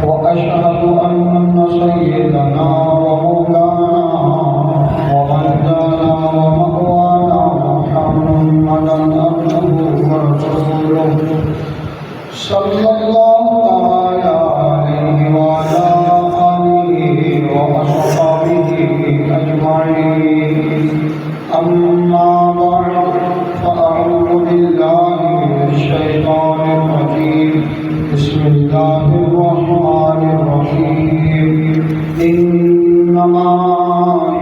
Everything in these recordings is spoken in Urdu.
وأشهد أن سيدنا ومولانا ومهدانا ومأوانا محمدا عبده ورسوله صلى الله تعالى عليه وعلى آله وأصحابه أجمعين أما بعد فأعوذ بالله من الشيطان الرجيم بسم الله الرحمن الرحيم إنما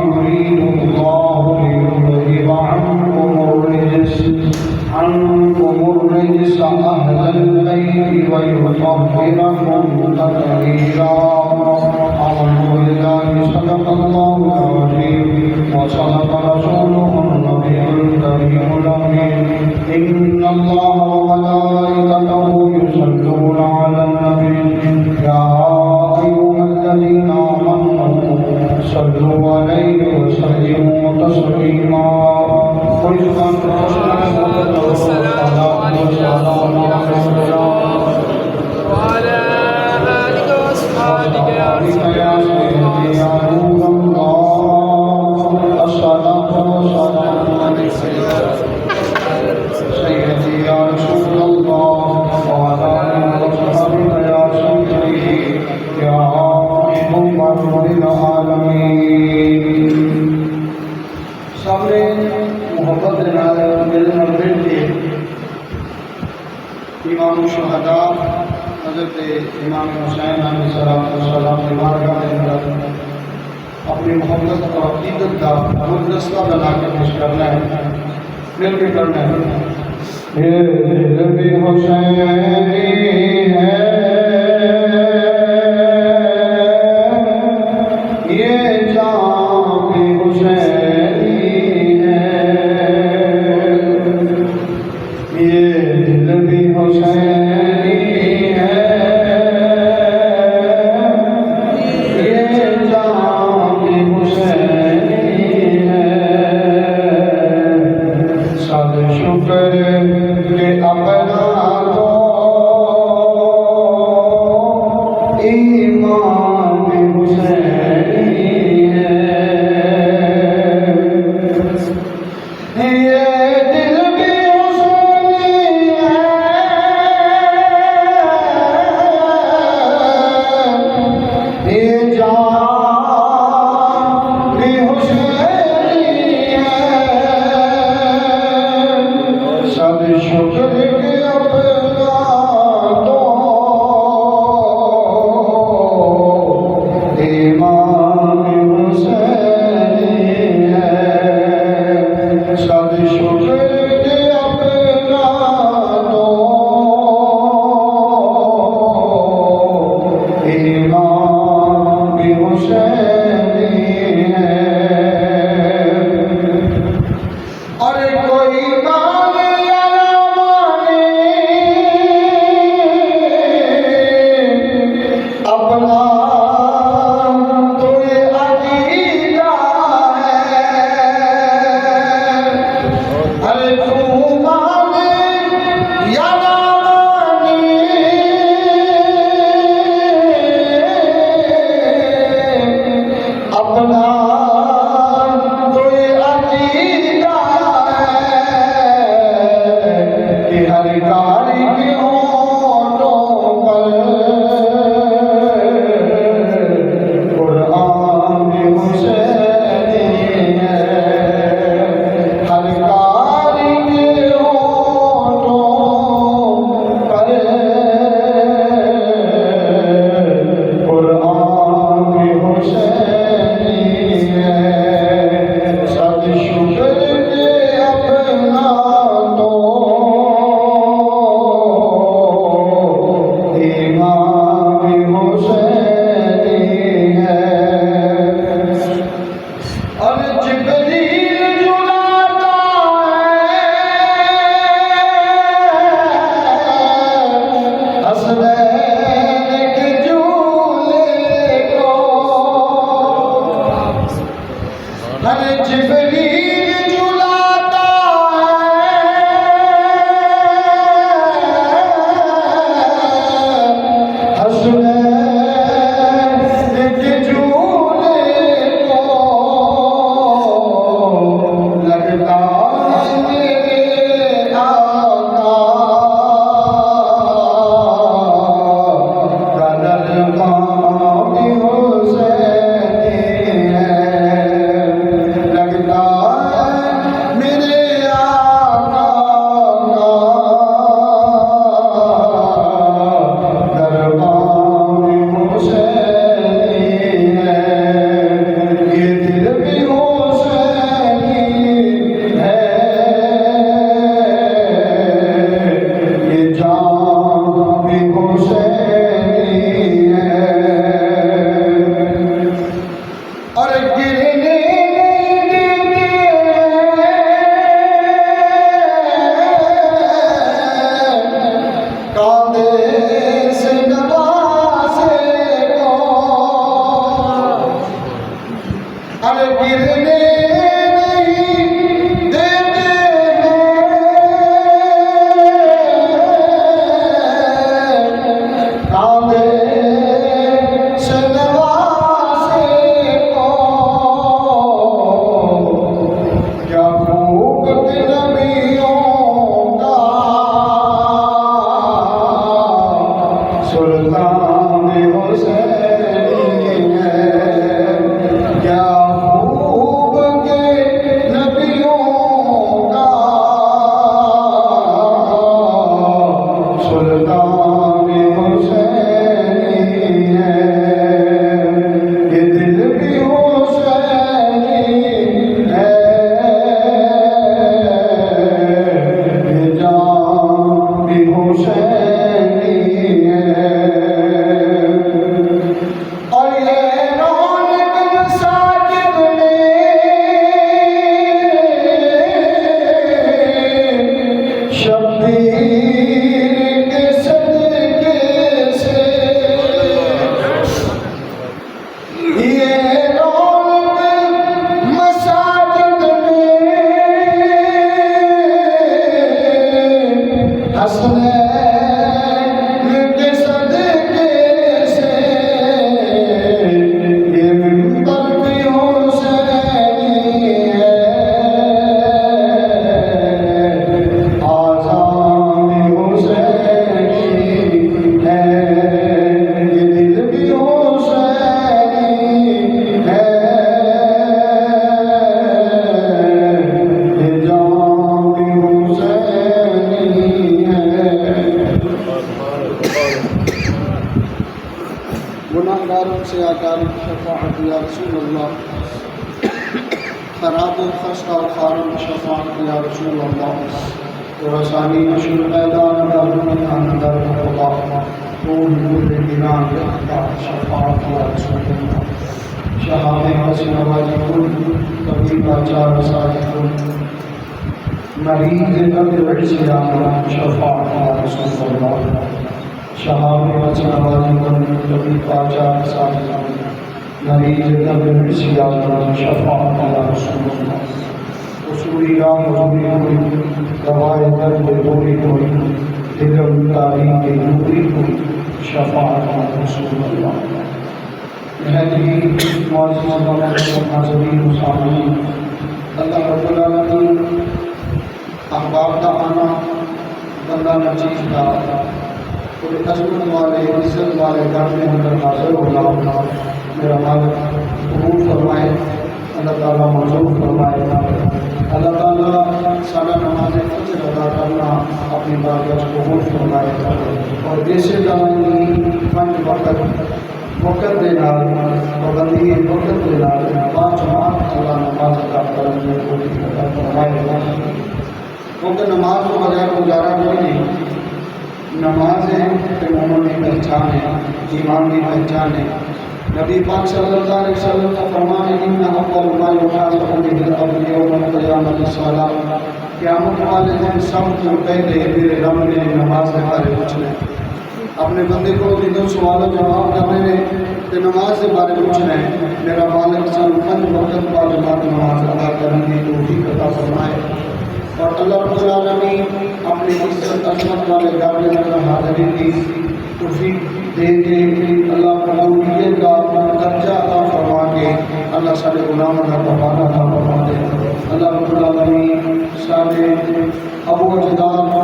يريد الله ليذهب عنكم الرجس أهل البيت ويطهركم تطهيرا أعوذ بالله صدق الله العظيم وصدق رسوله النبي الكريم الأمين إن الله وملائكته يصلون على النبي يا أيها الذين آمنوا صلوا عليه وسلموا تسليما وعلى آله وأصحابه يا سيدي يا نور الله الصلاة والسلام عليك سيدي يا رسول الله وعلى آله وصحبه يا سيدي يا محبوب رب العالمين سامنے محبت دل بیٹھ کے امام الشہداء حضرت امام حسین علیہ السلام کی بارگاہ کے اندر اپنی محبت اور عقیدت کا گلدستہ بنا کے پیش کرنا ہے، مل کے کرنا ہے۔ یہ دل بھی حسینی ہے، یہ جان بھی حسینی ہے، یہ دل بھی حسینی ہے، یہ جان بھی حسینی ہے۔ سب شکر کہ اپنا تو ایمان بھی حسینی ہے، یہ دل بھی حسینی ہے، یہ جان بھی حسینی ہے۔ سب شکر کے اپنا تو ایمان حسینی ہے، سب شکر کے اپنا تو ایمان بھی حسینی ہے۔ اور کوئی مانے یا نہ مانے اپنا تو یہ عقیدہ ہے۔ ارے تو مانے یا نہ مانے اپنا تو یہ عقیدہ ہے کہ ہر کاری کے ہونٹوں پر چاندے سے نوازے کو کیا خوب نبیوں کا سلطان حسین ہے کیا خوب کے نبیوں کا سلطان حسین ہے یہ دل بھی حسینی ہے یہ جان بھی حسینی ہے اور یہ رونق مساجد میں شبیر کے صدقے سے یہ رونق مساجد میں حسنین کے صدقے سے یہ منبر بھی حسینی ہے آذان حسینی ہے یہ دل بھی حسینی ہے یہ جان بھی حسینی ہے گناہگاروں سے آکار شفاعت یا رسول اللہ خراب و خستہ و خارم شفاعت یا رسول اللہ ورسانی نشر میدان درمین اندر اللہ قول نور دیران لکھتا شفاعت یا رسول اللہ شہاب حسن واجی کل طبیب آچار رسالی کل مریض قبل عرص آمران شفاعت یا رسول اللہ شہاب حسن واجی کل طبیب آچار رسالی کل مریض قبل عرص آمران شفاعت یا رسول اللہ اصولی راہ حضوری ہوئی دوائے درد دوری ہوئی دلم تاریخ نوری ہوئی شفاعت یا رسول اللہ مہدی معزز ناظرین مسامین اللہ رب العالمین احباب کا آنا بندہ نچیز کا اور عظمت والے عزت والے گھر میں اندر حاضر ہونا میرا مالک قبول فرمائے اللہ تعالیٰ منظور فرمائے اللہ تعالیٰ سارا نماز فجر ادا کرنا اپنی بارگاہ قبول فرمائے اور دیسے جوانی پنج وقت دے نال پابندی وقت دے نال پانچ جماعت اللہ نماز ادا کرنے کو فرمائے کیونکہ نماز کو بغیر گزارا کوئی نہیں نماز ہے کہ مومن کی پہچان ہے ایمان کی پہچان ہے نبی پاک صلی اللہ علیہ وسلم کا فرمان ہے ان اول ما یحاسب به العبد یوم القیامۃ الصلاۃ قیامت والے دن سب سے پہلے میرے رب نے نماز کے بارے پوچھنا ہے اپنے بندے کو دو سوال و جواب کرنے میں کہ نماز کے بارے پوچھنا ہے میرا مالک سن پنج وقت والے نماز ادا کرنے کی توفیق عطا فرمائے اور اللہ رب العالمین اپنی عزت عظمت والے گھر میں حاضری کی توفیق دے کے اللہ قبولیت کا درجہ عطا فرما کے اللہ سارے غلاموں کا پروانہ عطا فرما دے اللہ رب العالمین سارے ابو اجداد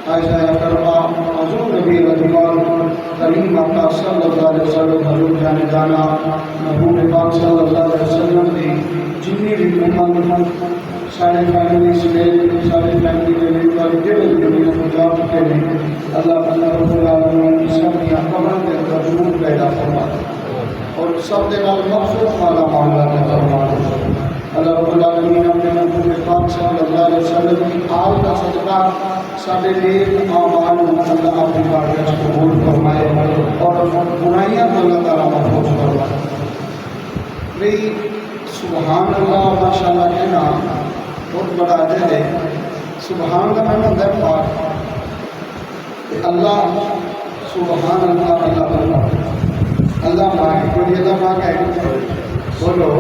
عائشہ کربا حضور نبی رضوان کریم آقا صلی اللہ علیہ وسلم حضور جانے جانا محبوب پاک صلی اللہ علیہ وسلم کی جتنی بھی امت سارے فیملی سمیت سارے فیملی کے لیے والے جڑے دنیا کو جا چکے ہیں اللہ رب العالمین سب کی قبر کے اندر نور پیدا فرما اور سب کے نال مغفرت والا معاملہ فرما اللہ رب العالمین اپنے محبوب پاک صلی اللہ علیہ وسلم کی آل کا صدقہ سارے نیک اعمال اللہ اپنی بارگاہ میں قبول فرمائے اور برائیاں کو اللہ تعالیٰ محفوظ فرمائے بھئی سبحان اللہ ماشاءاللہ کہنا بہت بڑا اجر ہے سبحان کا معنی ہوتا ہے پاک اللہ سبحان اللہ اللہ پاک کوئی اللہ پاک ہے بولو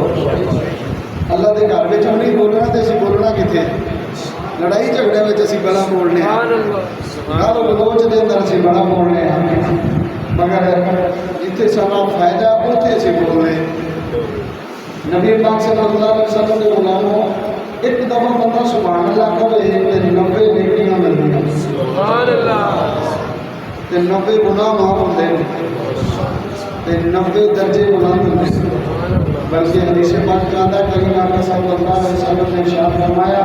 اللہ کے گھر میں ہم نہیں بولنا تو اسی بولنا کتنے لڑائی جھگڑے میں اسی بڑا بولنے گل گلوچ کے اندر اسی بڑا بولنے مگر جتنے سارا فائدہ اتنے سے بول رہے نبی پاک صلی اللہ علیہ وسلم کے غلاموں ایک دفعہ بندہ سبحان اللہ کرے تے 90 نیکیاں ملدیاں سبحان اللہ تے 90 گناہ معاف ہوندے تے 90 درجے بلند ہوندے بلکہ حدیث پاک چاہتا ہے کہ آقا صلی اللہ علیہ وسلم نے ارشاد فرمایا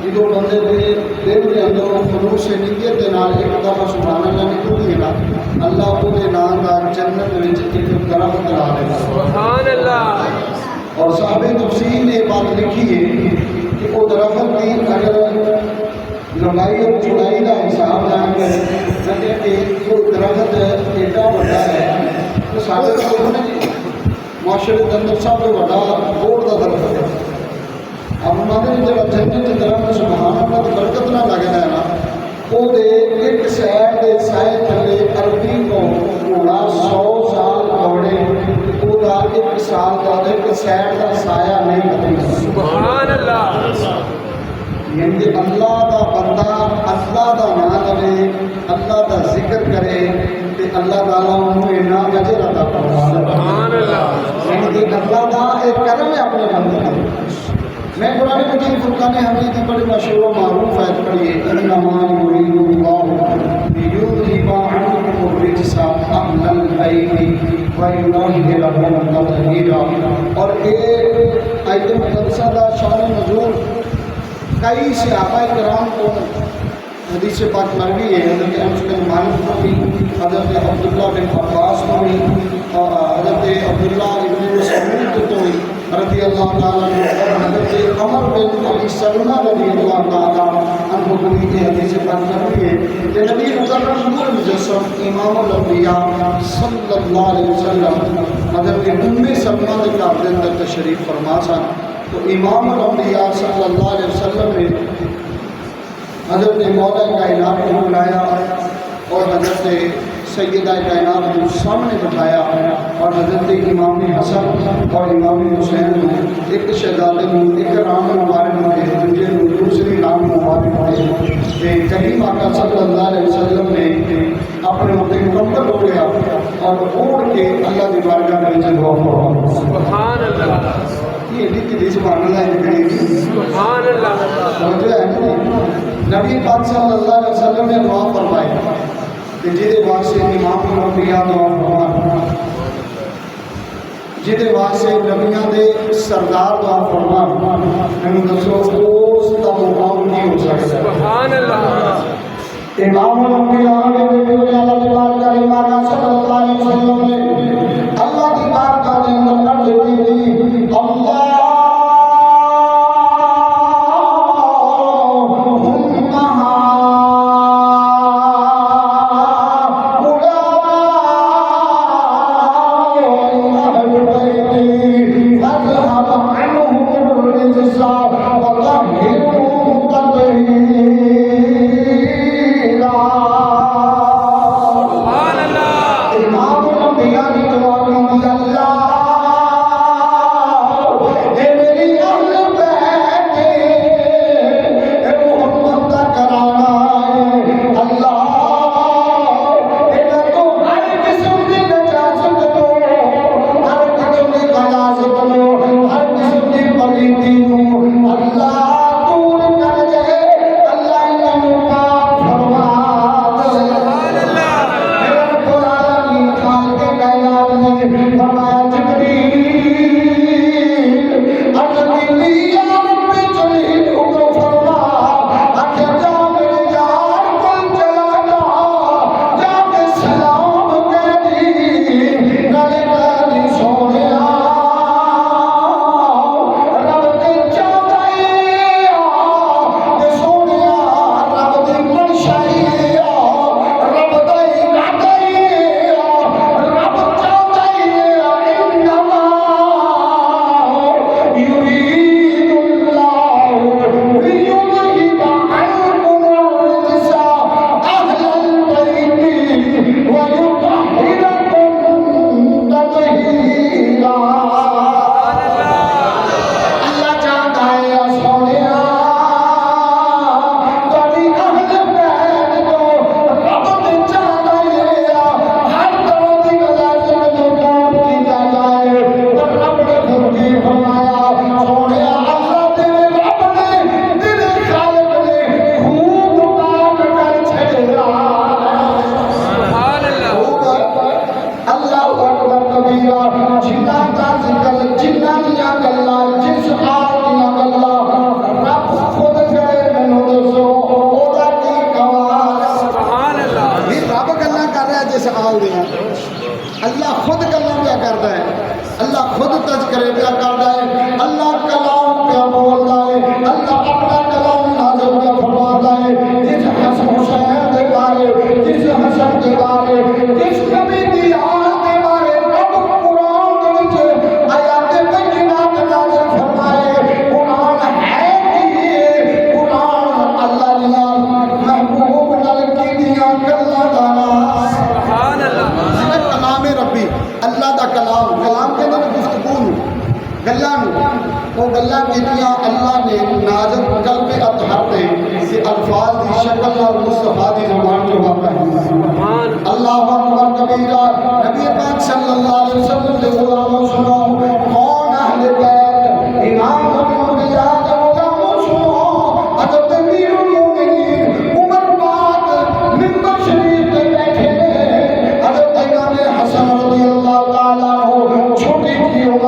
جدو بندے دے دل کے اندر خلوص سے نیت کے نال ایک دفعہ سبحان اللہ نکل گیا اللہ کو دے نام دا جنت وچ ایک درخت لا دے گا سبحان اللہ اور صحابہ تفسیر نے بات لکھی ہے کہ وہ درخت کی اگر لمبائی اور چوڑائی کا حساب جان کر کہ وہ درخت ایڈا بڑا ہے تو سارے معاشرے کے اندر سب سے بڑا بوڑ کا درخت ہے اب ہمارے جب جنت درخت سبحان اللہ کی برکت نہ لگنا ہے نا وہ ایک سائڈ کے سائے تھلے عربی کو پورا 100 سال دوڑے وہ ایک سال کا ایک سائڈ کا سایہ نہیں بدلے سبحان اللہ یعنی کہ اللہ کا بندہ اللہ کا نام لے اللہ کا ذکر کرے تو اللہ تعالیٰ انہوں انعام اجر عطا سبحان اللہ یعنی کہ اللہ کا ایک کرم ہے اپنے بندے کا میں قرآن مجید فرقان حمید کی بڑی مشہور و معروف آیت پڑھی ہے انما یرید اللہ لیذہب عنکم الرجس اہل البیت ویطہرکم تطہیرا اور ایک آیت مقدسہ کا شان نزول کئی صحابہ کرام کو حدیث پاک مروی ہے حضرت انس بن مالک کو بھی حضرت عبداللہ بن عباس کو بھی اور حضرت عبداللہ ابن مسعود کو بھی رضی اللہ تعالیٰ عنہ اور حضرت عمر بن ابی سلمہ رضی اللہ تعالیٰ عنہ کو بھی یہ حدیث پاک مروی ہے کہ نبی مکرم نور مجسم امام الانبیاء صلی اللہ علیہ وسلم حضرت ام سلمہ کے گھر کے اندر تشریف فرما سن تو امام الانبیاء صلی اللہ علیہ وسلم نے حضرت مولا کائنات کو بلایا اور حضرت سیدہ کائنات کو سامنے بٹھایا اور حضرت امام حسن اور امام حسین کو ایک شہزادے کو ایک رام مبارک ہوئے دوسرے دوسری رام مبارک ہوئے کہ کریم آقا صلی اللہ علیہ وسلم نے اپنے ہوتے مکمل ہو گیا اور اوڑھ کے اللہ کی بارگاہ میں دعا فرمایا سبحان اللہ یہ بھی سبحان اللہ سبحان اللہ سمجھو ہے نبی پاک صلی اللہ علیہ وسلم نے دعا فرمائی کہ جہدے واسطے امام الانبیاء دعا فرما جہدے واسطے نبیاں دے سردار دعا فرما میں دسو اس کا مقام نہیں ہو سکتا سبحان اللہ امام الانبیاء نے اللہ کی بارگاہ امام صلی اللہ علیہ وسلم نے اللہ کی بارگاہ کے اندر عرض کی اللہ اللہ خود کلام پہ کرتا ہے، اللہ خود تذکرے پہ کرتا ہے، اللہ کلام پہ بولتا ہے، اللہ اپنا کلام نازل پہ فرماتا ہے۔ جس حسن حسین کے بارے، جس حسن کے بارے، جس نبی کی آل کے بارے رب قرآن کے نیچے آیات بینات نازل فرمائے۔ قرآن ہے کہ قرآن اللہ نے محبوب نال کی دیا گلاں دا نام سبحان اللہ کلام ربی، اللہ دا کلام، کلام کے اندر گفتگو گلاں وہ گلاں کیتیاں اللہ نے نازل قلب اطہر تے کہ الفاظ دی شکل اور مصطفیٰ دی زبان جو واقع ہے۔ اللہ اکبر کبیرہ، نبی پاک صلی اللہ علیہ وسلم نے غلاموں سنو، کون اہل بیت، امام الانبیاء کے غلاموں سنو، حضرت امیر المومنین عمر پاک منبر شریف پہ بیٹھے ہیں، حضرت امام حسن رضی اللہ تعالیٰ عنہ چھوٹی تھی عمر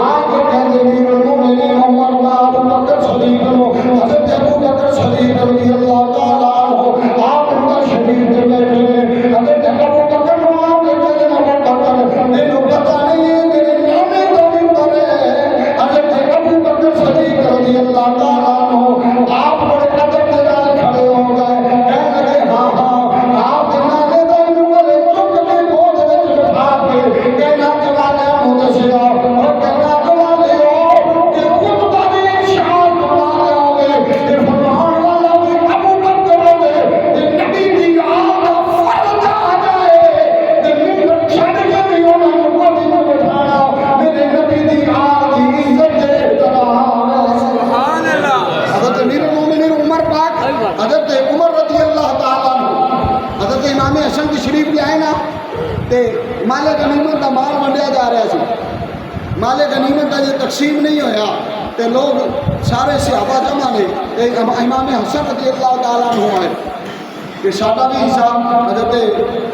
آگے کہتے امیر المومنین عمر ابو بکر صدیق کو، حضرت ابو بکر صدیق رضی اللہ تعالیٰ عنہ آپ منبر شریف پہ بیٹھے ہیں، حضرت ابو بکر کو آپ نے کہتے ابو بکر تینوں پتہ نہیں ہے میرے نامے کا منبر ہے، حضرت ابو بکر صدیق رضی اللہ تعالیٰ عنہ آپ بڑے ادب کے نال کھڑے ہو گئے، کہنے لگے ہاں ہاں آپ کے نامے کا منبر ہے، چک کے گود وچ بٹھا کے کہنا جوانے مدثرا اور کہنا جوانے ہو کہ خطبہ بھی ارشاد فرمانے ہوگے کہ فرمان والا بھی ابو بکر ہوگے کہ نبی دی آل دا فرد آ جائے کہ منبر چھڈ کے بھی انہاں نوں گودی میں بٹھانا میرے نبی دی آل دی عزت دے احترام ہے۔ سبحان اللہ حضرت امیر المومنین عمر پاک، حضرت عمر رضی اللہ تعالیٰ عنہ حضرت امام حسن کی شریف لے آئے نا تے مال غنیمت کا مال ونڈیا جا رہا سی، مال غنیمت کا یہ تقسیم نہیں ہویا تے لوگ سارے صحابہ جمع نے تے امام حسن رضی اللہ تعالیٰ عنہ آئے کہ سادہ بھی حساب حضرت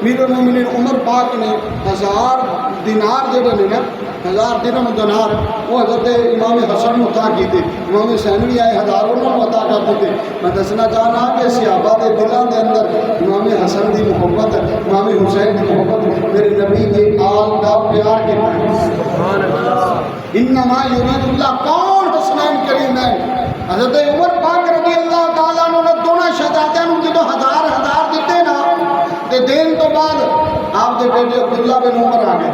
امیر المومنین عمر پاک نے 1000 دینار جڑے نے نا 1000 درہم دینار وہ حضرت امام حسن نے عطا کیتے، امام حسین بھی آئے 1000 انہوں نے عطا کر دیتے۔ میں دسنا چاہنا کہ صحابہ دے دلوں دے اندر امام حسن دی محبت، امام حسین دی محبت، میرے نبی کے آل دا پیار کتنا ہے۔ انما یرید اللہ، کون حسنین کریمین؟ حضرت عمر پاک رضی اللہ تعالیٰ عنہ نے دونوں شہزادیاں نوں جدوں 1000 دیتے نا تے دین تو بعد آپ دے بیٹے عبداللہ بن عمر آ گئے،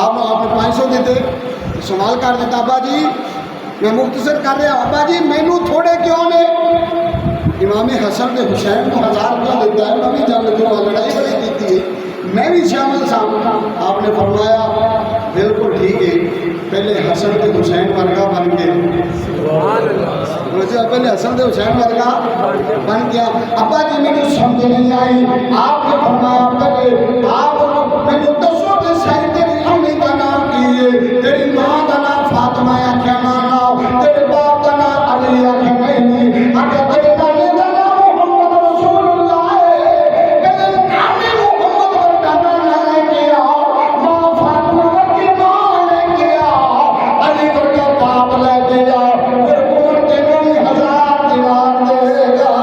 آپ نے 500 دیتے، سوال کر دیتا ابا جی میں مختصر کر رہا ابا جی مینوں تھوڑے کیوں نے؟ امام حسن نے حسین کو 1000 کیوں دیتا ہے؟ میں بھی جنگ جو لڑائی بڑی کی ہے، میں بھی شامل تھا۔ آپ نے فرمایا بالکل ٹھیک ہے، پہلے حسن کے حسین ورگا بن کے، پہلے حسن کے حسین ورگا بن گیا۔ ابا جی میری سمجھ نہیں آئی، آپ نے فرمایا پہلے آپ میرے دسو کہ صحیح تیری امی کا نام کی ہے، تیری ماں کا نام فاطمہ آخیا مانا، تیرے باپ کا نام علی آخیا نہیں، آخیا تیرے نانے کا نام محمد رسول اللہ ہے، میرے نانے محمد ورگا نانا لے کے آؤ، ماں فاطمہ ورگی ماں لے کے آؤ، علی ورگا باپ لے کے آؤ، پھر عمر تینوں 1000 دینار دے گا۔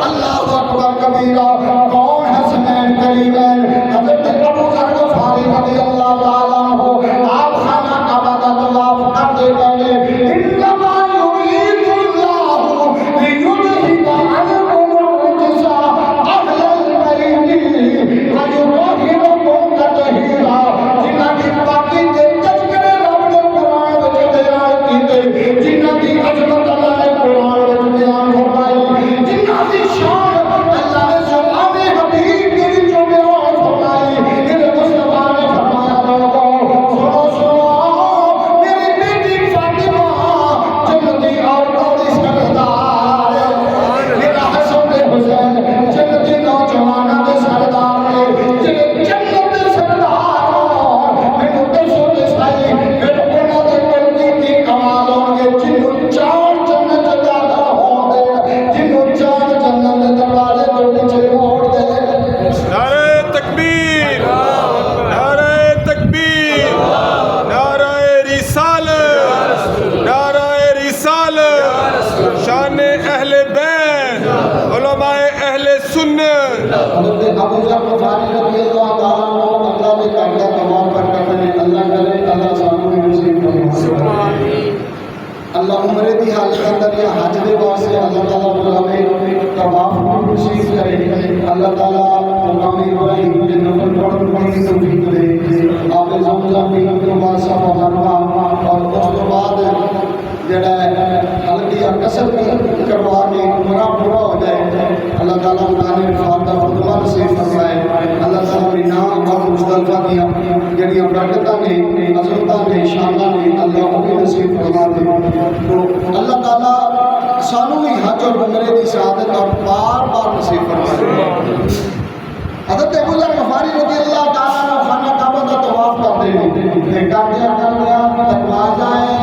اللہ اکبر کبیرہ، کون حسنین کریمین؟ اللہ تعالیٰ مقامی طواف نصیب کرے، اللہ تعالیٰ مقامی ابراہیم کے نفل پڑھنے کی توفیق دے، آب زمزم کی مبارسہ پہنچا اور اس کے بعد جڑا ہے ہلکی کسر کروا کے عمرہ پورا ہو جائے۔ اللہ تعالیٰ مقامی فاتح خطبہ نصیب فرمائے، اللہ تعالیٰ مینا اور مصطلفہ دیا جڑیاں برکتاں نے، عظمتاں نے، شاناں نے، اللہ کو بھی نصیب فرما دے۔ تو اللہ تعالیٰ سانو بھی حج اور عمرے کی سعادت اور بار بار نصیب فرمائے۔ حضرت ابو ذر غفاری رضی اللہ تعالیٰ عنہ خانہ کعبہ کا طواف کرتے ہیں، کردیا تقاضا ہے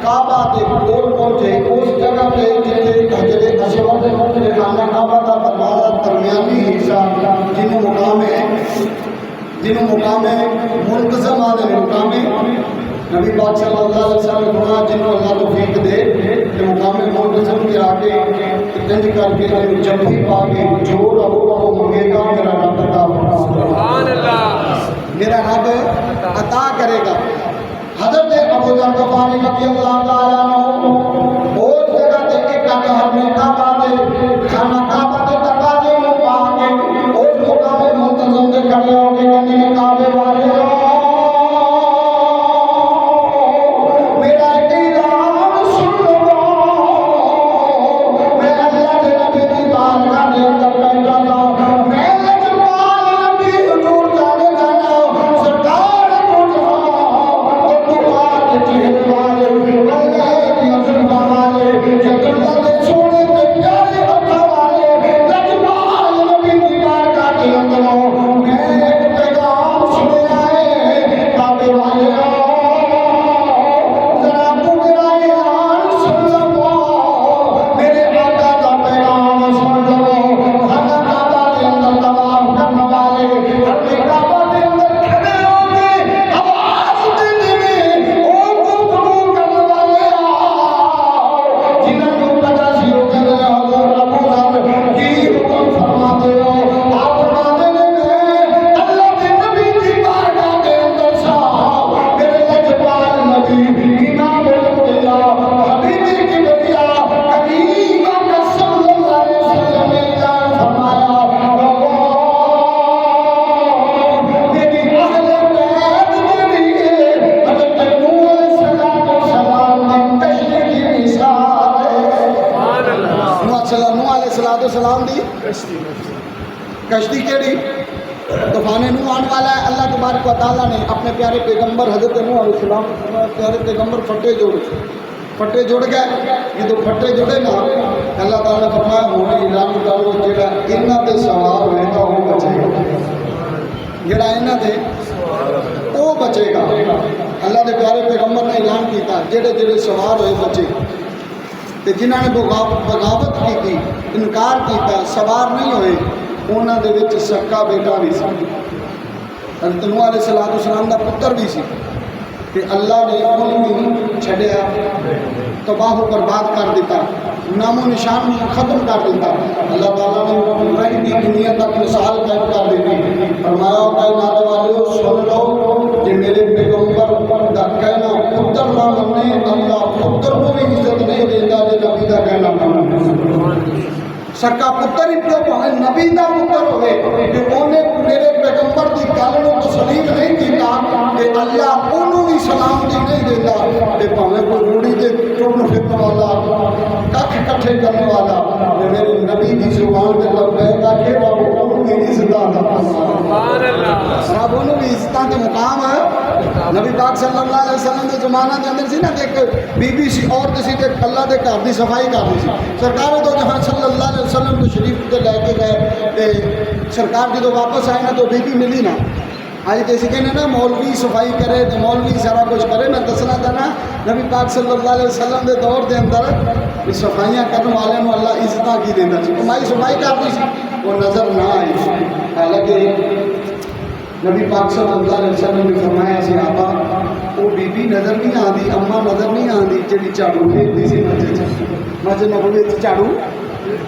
کعبہ کے کول پہنچے، اس جگہ پہ جتنے حجر اسود کے خانہ کعبہ کا دروازہ درمیانی حصہ جنہوں مقام ہے منتظم والے مقام نبی پاک صلی اللہ علیہ وسلم فرمایا جنہوں اللہ توفیق دے کہ مقام منتظم کے آگے جنج کر کے جب بھی پا کے جو رب وہ مانگے گا میرا رب عطا سبحان اللہ، میرا رب عطا کرے گا۔ حضرت ابو ذر غفاری رضی اللہ تعالیٰ عنہ اس جگہ تے ایک گھر میں کعبہ دے کھانا کعبہ دے تقاضے میں پا کے اس مقام منتظم دے کھڑے ہو کے کہنے کعبے والے میرا اعلان سن لو، میں اللہ کے نبی کی بارگاہ میں اندر بیٹھا تھا، میں لجپال نبی حضور جانے جانا سرکار کو سلام دی کشتی کیڑی طوفان نوح آنے والا ہے۔ اللہ تبارک و تعالیٰ نے اپنے پیارے پیغمبر حضرت نوح علیہ السلام پیارے پیغمبر پھٹے جڑ گئے، یہ تو پھٹے جڑے نا اللہ تعالیٰ نے فرمایا ہونے اعلان کرو جڑا انہاں تے سوار ہوئے گا وہ بچے گا، جڑا انہاں تے وہ بچے گا۔ اللہ کے پیارے پیغمبر نے اعلان کیتا جڑے سوار ہوئے بچے، تے جنہاں نے بغاوت کی انکار کیتا سوار نہیں ہوئے انہاں دے وچ سکا بیٹا بھی سی، حضرت نوح علیہ السلام دا پتر بھی سی، کہ اللہ نے انہوں بھی چھڑیا تباہ و برباد کر دیتا، نام و نشان ختم کر دیتا۔ اللہ تعالیٰ نے رہی دی دنیا تک مثال قائم کر دیتی، فرمایا کائنات والو سن لو کہ میرے پیغمبر دا کہنا پتر نہ منے اللہ پتر کو بھی عزت نہیں دیتا جے نبی دا کہنا منے۔ سکا پتر ہی پیو پاوے نبی دا پتر ہوئے کہ انہیں میرے پیغمبر دی گل نو تسلیم نہیں کیتا کہ اللہ انہوں بھی سلامتی نہیں دیتا کہ پاوے کوئی روڑی دے ٹرن پھرن والا ککھ کٹھے کرنے والا میرے نبی دی زبان تے لبیک آکھے رب انہوں بھی عزتاں دا سبحان اللہ، رب انہوں بھی عزتاں کے مقام ہے۔ نبی پاک صلی اللہ علیہ وسلم کے زمانہ کے اندر سی نا کہ ایک بی بی سی عورت سی تے اللہ دے گھر دی صفائی کرتی سی، سرکار تو جہاں صلی اللہ علیہ وسلم کو شریف تے لے کے گئے تے سرکار جدو واپس آئے نا تو بی بی ملی نا، آج کسی کہنے نا مولوی صفائی کرے تو مولوی سارا کچھ کرے، میں دسنا چاہنا نبی پاک صلی اللہ علیہ وسلم دے دور دے اندر صفائیاں کرنے والے نو اللہ عزتاں کی دینا سی، کمائی صفائی کرتی سی وہ نظر نہ آئی، حالانکہ نبی پاک صلی اللہ علیہ وسلم نے فرمایا سی آبا وہ بی بی نظر نہیں آتی، اماں نظر نہیں آتی جی جھاڑو پھیرتی سی مسجد نبوی جھاڑو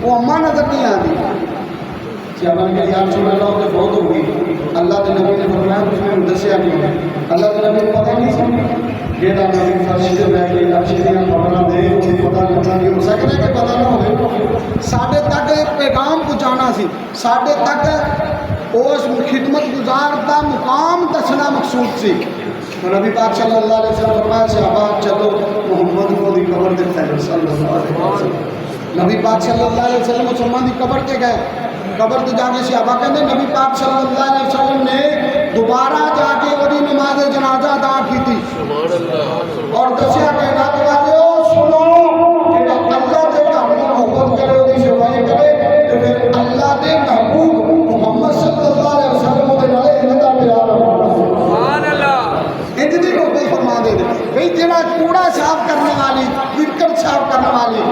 وہ اماں نظر نہیں آتی۔ صحابہ نے کہا یا رسول اللہ تو بہت ہو گئی، اللہ کے نبی نے فرمایا اس نے دسیا نہیں، اللہ کے نبی کو پتہ نہیں سی، یہ نبی فرش سے بیٹھ کے عرش دیاں خبراں دے پتہ لگا کہ ہو سکتا ہے کہ پتہ نہ ہوئے سی ساڈے تک اس خدمت گزار دا مقام دسنا مقصود سی تو نبی پاک صلی اللہ علیہ وسلم فرمایا صحابہ چلو محمد کو دی قبر دے خیر صلی اللہ علیہ وسلم نبی پاک صلی اللہ علیہ وسلم مسلمان دی قبر تے گئے قبر تے جا کے صحابہ کہندے نبی پاک صلی اللہ علیہ وسلم نے دوبارہ جا کے وہی نماز جنازہ ادا کی تھی اور دسیا کہ رات والے سنو کہ اللہ دے گھر میں محبت کرے دی سیوائی کرے تے پھر اللہ دے محبوب محمد صلی اللہ علیہ وسلم دے نال اندا پیار ہونا سبحان اللہ انج دی محبت فرما دے بھئی جڑا کوڑا صاف کرنے والی کرکٹ صاف کرنے والی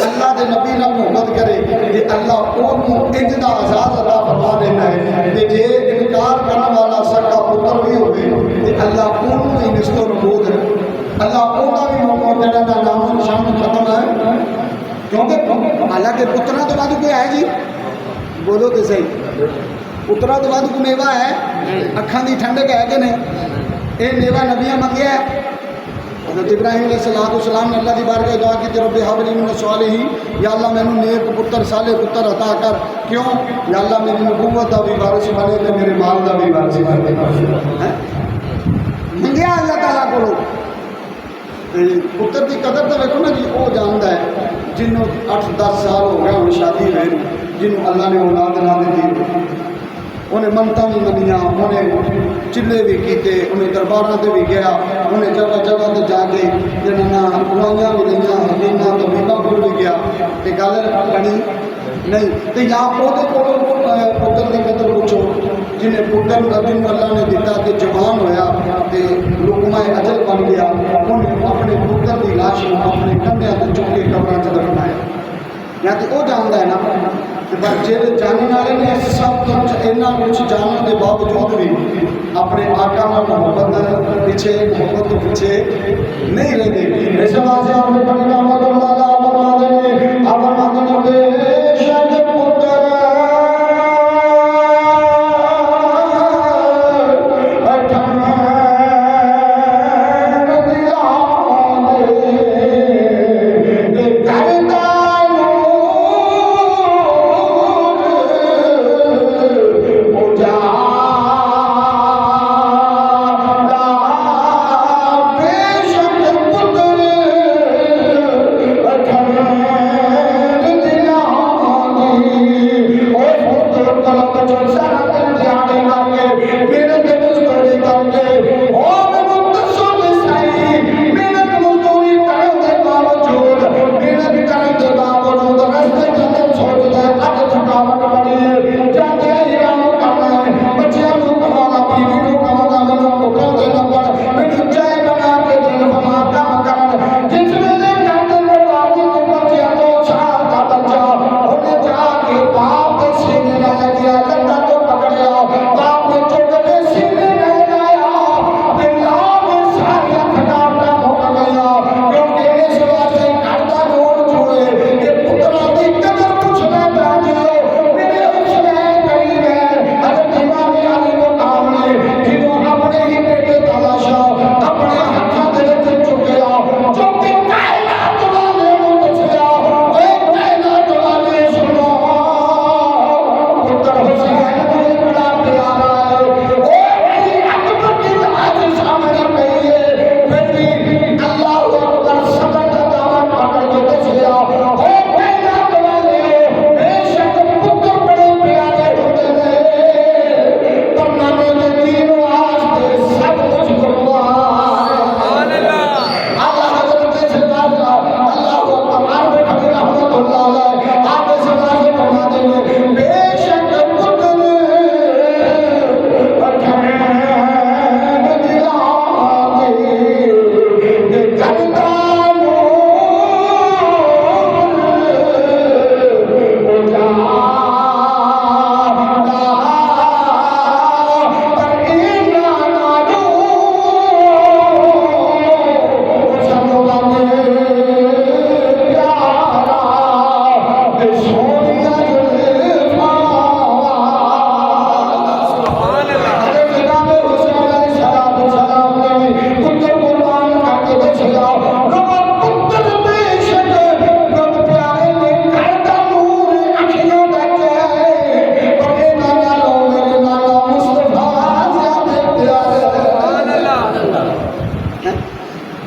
اللہ دے نبی نال محبت کرے تے اللہ اونوں انج دا عزاز عطا فرما دینا ہے تے جے انکار کرنے والا سکا پتر بھی ہوے تے اللہ اونوں ہی نسل نبوت ہے اللہ اوندا بھی محبت جڑا دا نام و نشان ختم ہے کیونکہ حالانکہ پتراں تو بعد کوئی ہے جی بولو تو صحیح پتراں تو بعد کوئی میوہ ہے اکھاں دی ٹھنڈک ہے کہ نہیں اے میوہ نبیاں منگیا ہے حضرت ابراہیم علیہ السلام نے اللہ دی بارگاہ دعا کی رب ہب لی من الصالحین یا اللہ مینوں نیک پتر صالح پتر عطا کر کیوں یا اللہ میری نبوت دا بھی وارث بنے تے میرے مال دا بھی وارث بنے منگیا اللہ تعالیٰ کو پتر کی قدر تو ویکو نا جی وہ جانتا ہے جنوں 8-10 سال ہو گیا ہوں شادی ہوئے جنوں اللہ نے اولاد نہ دی انہیں منتاں بھی منیاں انہیں چلے بھی کیتے انہیں درباراں تے بھی گیا انہیں جگہ جگہ تے جا کے جنہاں دعائیاں بھی دئیاں حکیماں تو بیمہ کول بھی گیا تے گل بنی نہیں تے یا پتر دی قدر پوچھو جنہیں پتر جنوں اللہ نے دیتا کہ جوان ہویا تے لقمہ اجل بن گیا انہیں اپنے پتر دی لاش اپنے کندھیاں تے چک کے قبراں تے دفنایا یا تے وہ جاندا ہے نا پر جہاں جاننے والے نے سب کچھ اینا کچھ جاننے کے باوجود بھی اپنے آقا میں محبت پیچھے محبت کے پیچھے نہیں رہتے اس واسطے آپ نے پڑھی رحمت اللہ فرما دیں آپ فرما دیں بے شک پتر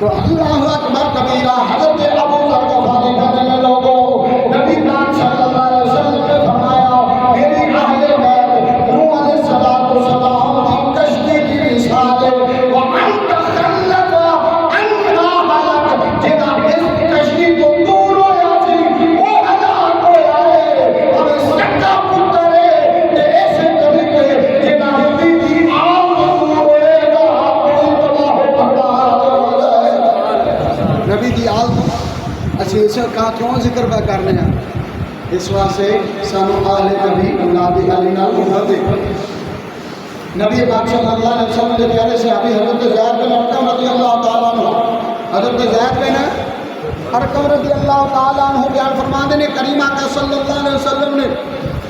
تو اللہ اکبر کبیرہ حضرت ابو ذر غفاری کہنے میں لوگوں نبی پاک صلی اللہ علیہ وسلم نے فرمایا میری اہل بیت نوح علیہ السلام کی کشتی کی مثال ہے وَمَنْ تَخَلَّفَ عَنْهَا هَلَكَ جنہ اس کشتی کو دور ہو جاتی وہ ہلاک ہو جائے اور اس سکا پتر ہے کہ ایسے طریقے جنہ نبی کی آم دور ہوئے گا کوئی تباہ و برباد ہو جائے نبی دی آل اچھی اسے کہا کیوں ذکر پہ کرنے ہیں اس واسطے سانو آل نبی اولاد علی نال محبت نبی پاک صلی اللہ علیہ وسلم کے پیارے صحابی حضرت زید بن ارقم رضی اللہ تعالیٰ عنہ حضرت زید بن ارقم رضی اللہ تعالیٰ عنہ بیان فرمانے نے کریمہ کا صلی اللہ علیہ وسلم نے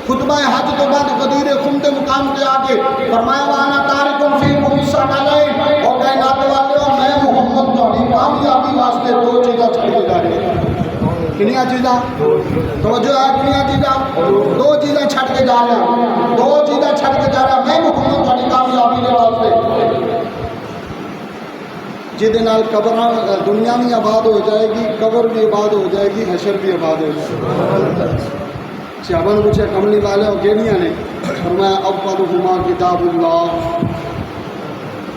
خطبہ حج تو بعد غدیر خمد مقام کے آگے فرمایا وانا تارکن فی مبیسہ علیہ اور کائنات والے اور میں محمد توڑی کامیابی واسطے دو چیزیں چھڑ کے جا رہے ہیں کنیا چیزیں توجہ ہے کنیا چیزیں دو چیزیں چھڑ کے جا رہے ہیں دو چیزیں چھڑ کے جا رہے ہیں میں محمد توڑی کامیابی کے واسطے جہدے نال قبر دنیا بھی آباد ہو جائے گی قبر بھی آباد ہو جائے گی حشر بھی آباد ہو جائے گی صحابہ پوچھا کملی والے اور کیڑیاں نے فرمایا اولہما کتاب اللہ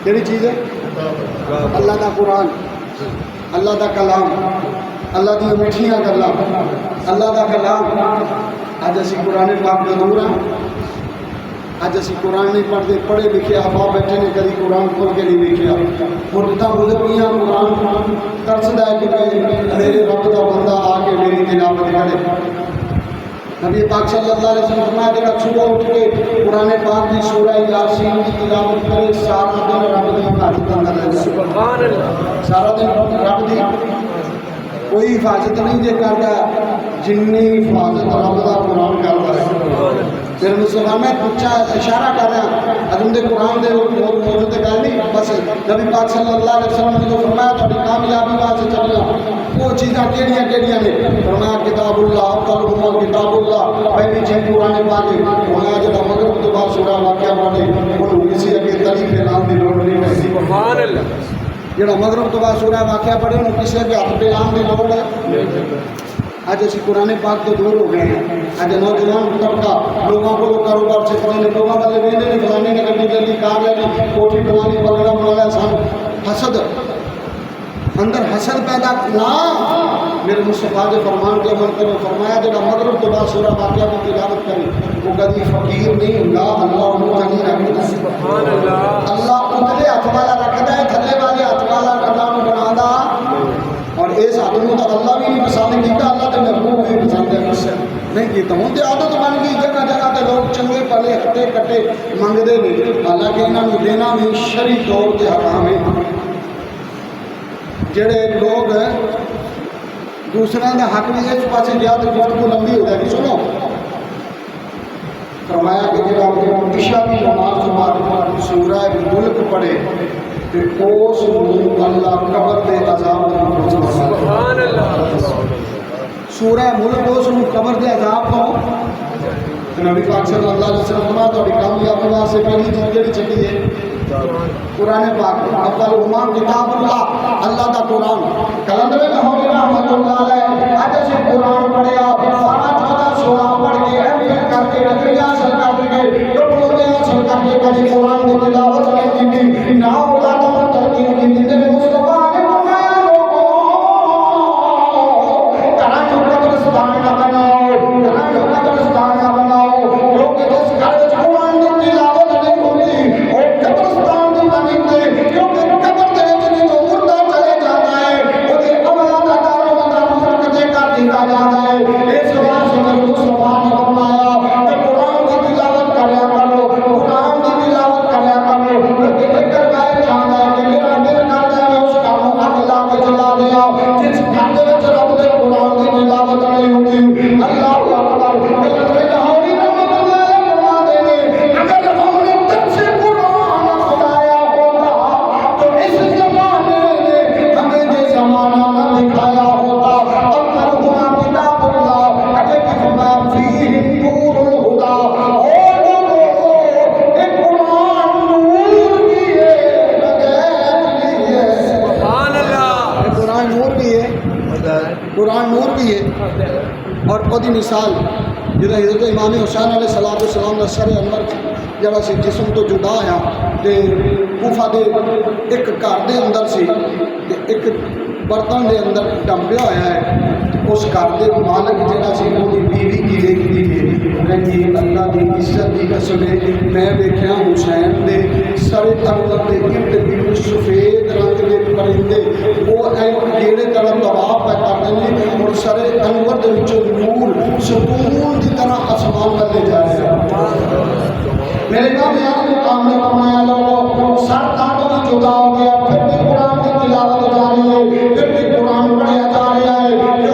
کیڑی چیز ہے اللہ دا قرآن اللہ دا کلام اللہ دی میٹھیاں گلاں اللہ دا کلام اج اسی قرآن پاک دا دور ہاں اج اسی قرآن نہیں پڑھتے پڑھے لکھے آبا بیٹھے نے کبھی قرآن کھول کے نہیں لکھیا مدتاں گزریاں قرآن ترسدا ہے کہ میرے رب دا بندہ آ کے میری تلاوت کرے نبی پاک صلی اللہ علیہ وسلم فرمایا کہ صبح اٹھ کے قرآن پاک کی سورہ یاسین کی تلاوت کرے سارا دن رب دی حفاظت اندر رہ جائے سبحان اللہ سارا دن رب دی کوئی حفاظت نہیں دے کرتا جنی حفاظت رب دا قرآن کرتا ہے پھر مسلمان میں کچھ اشارہ کر رہا ہوں حضرت قرآن دے موجود گل نہیں بس نبی پاک صلی اللہ علیہ وسلم نے جو فرمایا تھوڑی کامیابی واسطے چلنا وہ چیزاں کیڑیاں کیڑیاں نے فرمایا کتاب اللہ قلب کتاب اللہ پہلی چیز قرآن پاک ہونا جب مغرب تو بعد سورہ واقعہ پڑھے انہوں کسی اگے تلیف اعلان دی لوڑ نہیں ہے سبحان اللہ جڑا مغرب تو بعد سورہ واقعہ پڑھے انہوں کسی اگے ہاتھ پہ اعلان دی لوڑ ہے آج اسی قرآن پاک تو دور ہو گئے ہیں آج نوجوان طبقہ لوگوں کو کاروبار سے پڑھنے لوگوں والے ویندے نہیں فلانے نے گڈی لے لی کار لے لی کوٹھی بنانی بنگلہ بنایا سان حسد اندر حسد پیدا نہ میرے مصطفیٰ کے فرمان کے عمل کرو فرمایا جب مغرب تو بعد سورہ واقعہ کی تلاوت کرے وہ کبھی فقیر نہیں ہوگا اللہ انہوں کا نہیں رکھتا سبحان اللہ اللہ اتلے ہاتھ والا رکھتا ہے تھلے والے ہاتھ والا کلام بنا اور اس آدمی تو اللہ بھی نہیں پسند کیتا اللہ تو محبوب بھی پسند ہے نہیں کیتا ہوں تو عادت بن گئی جگہ جگہ تے لوگ چنگے پلے ہٹے کٹے منگتے نہیں حالانکہ انہوں نے دینا بھی شرعی طور تے حرام ہے جڑے لوگ دوسرے کا حق بھی اس پاس گیا تو گفتگو لمبی ہو جائے گی سنو فرمایا کہ جب عشاء کی نماز کے بعد سورہ ملک پڑھے تو اس اللہ قبر دے عذاب سبحان اللہ سورہ ملک اس قبر دے عذاب کو نبی پاک صلی اللہ علیہ وسلم نے تو کامیابی واسطے پہلی چیز جڑی چکی ہے قرآن پاک اولہما کتاب اللہ اللہ دا قرآن کلندر لاہوری رحمۃ اللہ علیہ آج سے قرآن پڑھیا 14 پڑھ کے ایم کر کے نظریہ حاصل کر کے ڈپلومے حاصل کر کے کبھی قرآن کی تلاوت نہیں کی نہ اولاد کو ترقی کی میرے مصطفیٰ نے فرمایا لوگوں کہاں جو قبرستان نہ بناؤ کہاں جو قبرستان نہ بناؤ لوگ جس گھر میں قرآن کی تلاوت نہیں ہوئی اور قبرستان کی بنی دے کیونکہ قبر دے جنہیں جو مردہ چلے جاتا ہے انہیں اولاد دار و مدار مرکزے کا دیکھا جاتا ہے اس واسطے میرے مصطفیٰ نے فرمایا کہ قرآن کی تلاوت کریا کرو قرآن کی تلاوت کریا کرو اور ਉਹਦੀ ਮਿਸਾਲ ਜਦੋਂ حضرت امام حسین علیہ السلام ਦਾ ਸਰ ਅਨਵਰ ਜਿਹੜਾ ਸੀ ਜਿਸਮ ਤੋਂ ਜੁਦਾ ਆ ਤੇ ਕੂਫਾ ਦੇ ਇੱਕ ਘਰ ਦੇ ਅੰਦਰ ਸੀ ਤੇ ਇੱਕ ਬਰਤਨ ਦੇ ਅੰਦਰ ਡੰਬਿਆ ਹੋਇਆ ਹੈ। اس گھر کے مالک جہاں سی وہ بیوی کی دیکھتی ہے کہ اللہ کی عزت کی قسم ہے میں دیکھا حسین کے سر انور کے گرد گرد سفید رنگ کے پرندے وہ کیڑے طرح طواف پہ کرتے ہیں اور سر انور کے نور ستون کی طرح آسمان پر لے جا رہے ہیں۔ میرے کامیاب مقام نے فرمایا لوگوں سر کانٹوں میں جدا ہو گیا پھر بھی قرآن کی تلاوت جاری ہے پھر بھی قرآن پڑھا جا رہا ہے۔